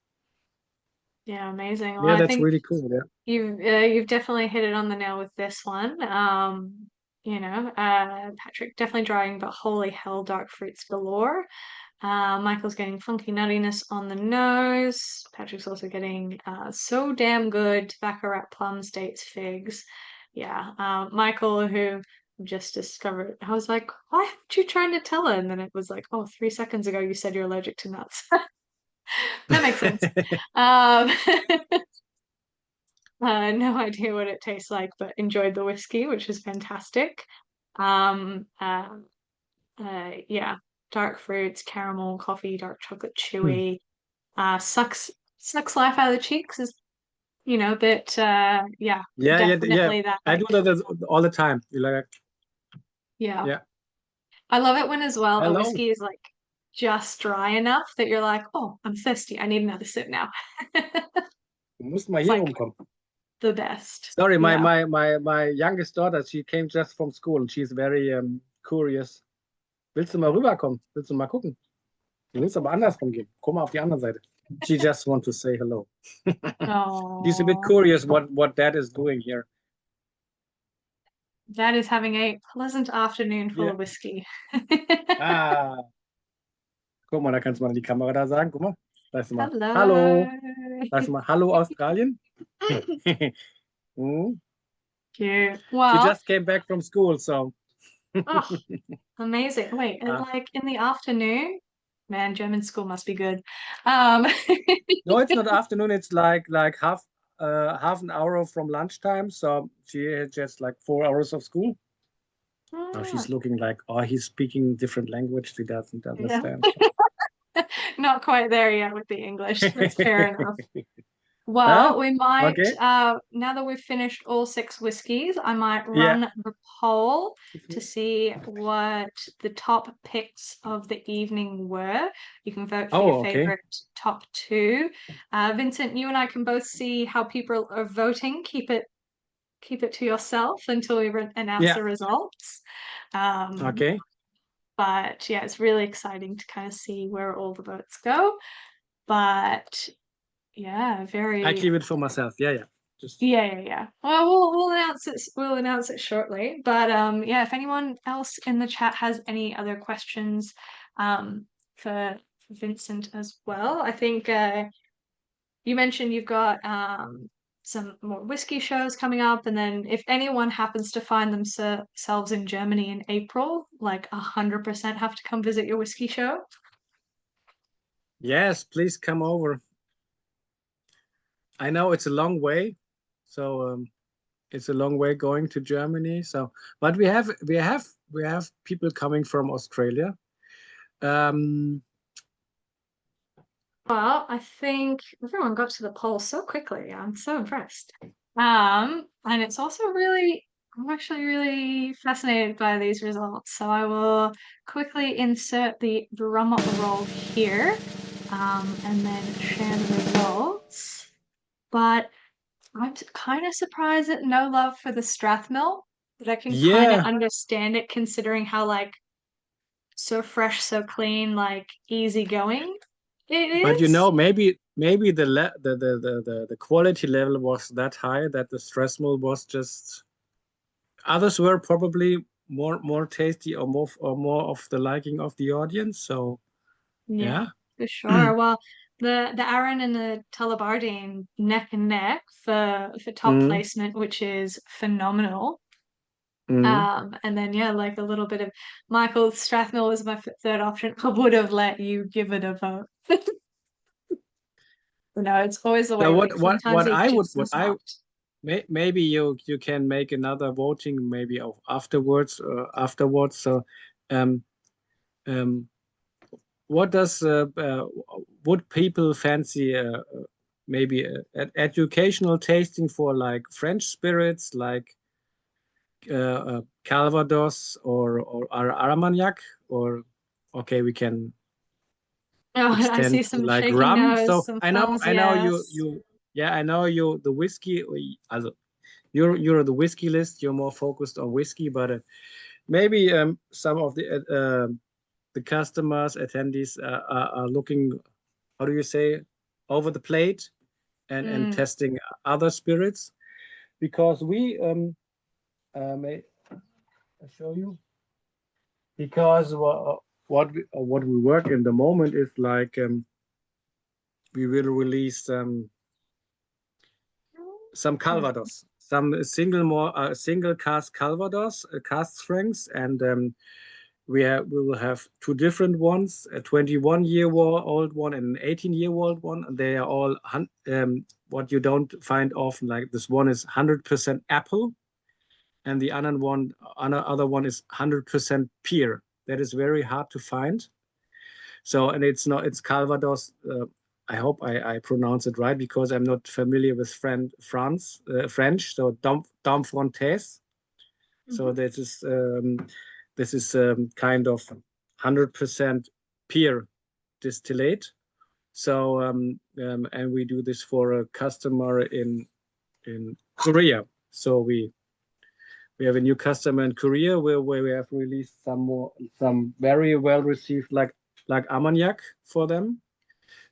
Yeah, amazing. Well, Yeah, I that's think really cool. Yeah. you've definitely hit it on the nail with this one. Patrick definitely drying, but holy hell, dark fruits galore. Michael's getting funky nuttiness on the nose. Patrick's also getting so damn good tobacco wrap plums, dates, figs. Yeah. Michael, who just discovered, I was like, why haven't you tried to tell her? And then it was like, oh, 3 seconds ago you said you're allergic to nuts. That makes sense. Um, no idea what it tastes like, but enjoyed the whiskey, which is fantastic. Um, uh, yeah, dark fruits, caramel, coffee, dark chocolate, Hmm. chewy. Sucks life out of the cheeks is, a bit, yeah, Yeah. definitely that I do like, that all the time. You like, yeah. yeah. I love it when as well a Hello. whiskey is like just dry enough that you're like, oh, I'm thirsty. I need another sip now. Du musst mal It's hier like rumkommen. the best. Sorry, Yeah. my youngest daughter, she came just from school and she's very curious. Willst du mal rüberkommen? Willst du mal gucken? Du willst aber andersrum gehen. Komm mal auf die andere Seite. She just want to say hello. She's a bit Oh, curious what dad is doing here. that is having a pleasant afternoon full Yeah. of whiskey. Ah, guck mal, da kannst du mal in die Kamera da sagen. Guck mal. Sagst du mal Hello. Hallo. Sagst du mal Hallo Australien. Hmm. Cute. She Well, just came back from school, so oh, amazing. Wait, and uh, like in the afternoon, man, German school must be good. Um, no, it's not afternoon. It's like half an hour from lunchtime. So she had just like 4 hours of school. Now ah, she's looking like, oh, he's speaking different language. She doesn't yeah, understand. not quite there yet with the English. That's fair enough. Huh? Well, we might, Okay. now that we've finished all 6 whiskeys, I might Yeah. run the poll to see what the top picks of the evening were. You can vote for your Oh, okay. favorite top 2. Vincent, you and I can both see how people are voting. Keep it to yourself until we announce Yeah. the results. Um, Okay. but yeah, it's really exciting to kind of see where all the votes go. But yeah, I very keep it for myself. Yeah, yeah. Just yeah. Well, we'll announce it. We'll announce it shortly. But yeah, if anyone else in the chat has any other questions, for Vincent as well, I think you mentioned you've got some more whiskey shows coming up, and then if anyone happens to find themselves in Germany in April, like 100% have to come visit your whiskey show. yes, please come over. I know it's a long way, so it's a long way going to Germany. So, but we have people coming from Australia. Um, Well, I think everyone got to the poll so quickly. I'm so impressed. And it's also I'm actually really fascinated by these results. So I will quickly insert the drum roll here, and then share the results. But I'm kind of surprised at no love for the Strathmill, but I can kind of yeah, understand it considering how like so fresh, so clean, like easy-going it but is. maybe the quality level was that high that the stress mode was just others were probably more tasty or more of the liking of the audience. So Yeah, yeah. for sure. Well, the Arran and the Tullibardine neck and neck for top Mm, placement, which is phenomenal. mm. And then yeah, like a little bit of Michael Strathmill was my third option. I would have let you give it a vote. No, it's always the So way. Like sometimes it just what does I not. maybe you can make another voting maybe afterwards. So um um what does would people fancy maybe educational tasting for like French spirits like Calvados or Armagnac, or okay, we can Oh, I extend see to some like shaking rum. nose, So some I thumbs, know you yes. you yeah, I know you the whiskey. Also, you're the whiskey list. You're more focused on whiskey, but maybe some of the customers attendees are looking, how do you say, over the plate and Mm. testing other spirits, because we may I show you, because what we work in the moment is like we will release some Calvados, some single cask Calvados, cask strengths, and we will have two different ones, a 21-year-old one and an 18-year-old one. They are all what you don't find often. Like this one is 100% apple, and the other one is 100% pear. That is very hard to find. So, and it's Calvados. I hope I pronounce it right because I'm not familiar with French. So Dom Frontés. So Mhm. this is kind of 100% pear distillate. So and we do this for a customer in Korea. So we have a new customer in Korea where we have released some very well received like Armagnac for them.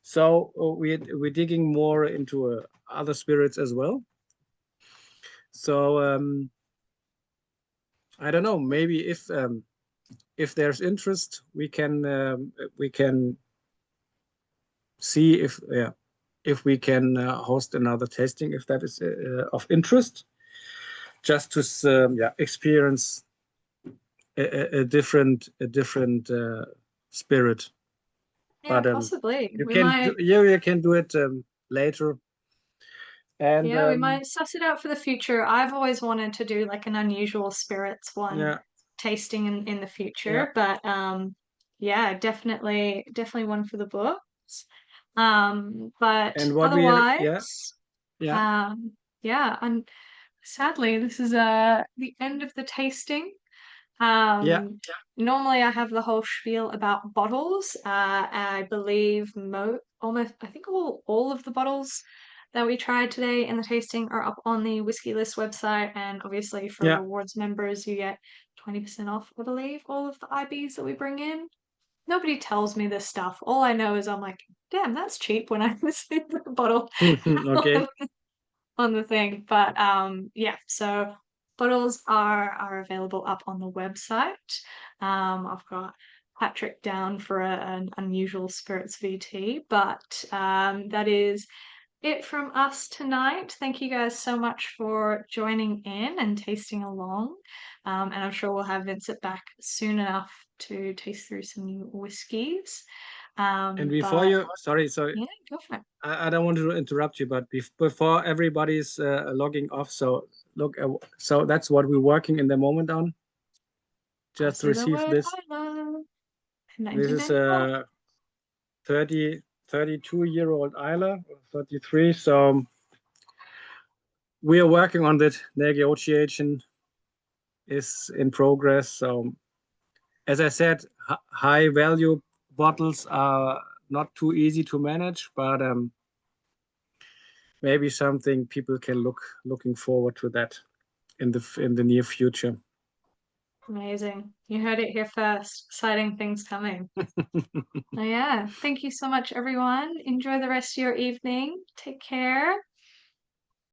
So we're digging more into other spirits as well. So I don't know. Maybe if there's interest, we can see if we can host another tasting if that is of interest, just to experience a different spirit. Yeah, But possibly. We might you can do it later. And Yeah, we might suss it out for the future. I've always wanted to do like an unusual spirits one yeah, tasting in the yeah. future, but yeah, definitely one for the books. But And what we yeah otherwise, Yeah. Yeah, and sadly, this is the end of the tasting. Yeah. Normally I have the whole spiel about bottles. I believe almost I think all of the bottles that we tried today in the tasting are up on the Whiskey List website, and obviously for Yeah. rewards members you get 20% off, I believe, all of the IBs that we bring in. Nobody tells me this stuff. All I know is I'm like, damn, that's cheap when I see the bottle Okay. on the thing. But yeah, so bottles are available up on the website. I've got Patrick down for an unusual spirits VT, but that is it from us tonight. Thank you guys so much for joining in and tasting along. And I'm sure we'll have Vincent back soon enough to taste through some new whiskies. And before But you, sorry, yeah, go for it. I don't want to interrupt you, but before everybody's logging off, so look, so that's what we're working in the moment on. I Just see the received word this. I love. This is 1994. a 32-year-old Isla, 33. So we are working on that. Negotiation is in progress. So as I said, high value bottles are not too easy to manage, but maybe something people can looking forward to that in the near future. Amazing. You heard it here first. Exciting things coming. Oh, yeah. Thank you so much, everyone. Enjoy the rest of your evening. Take care.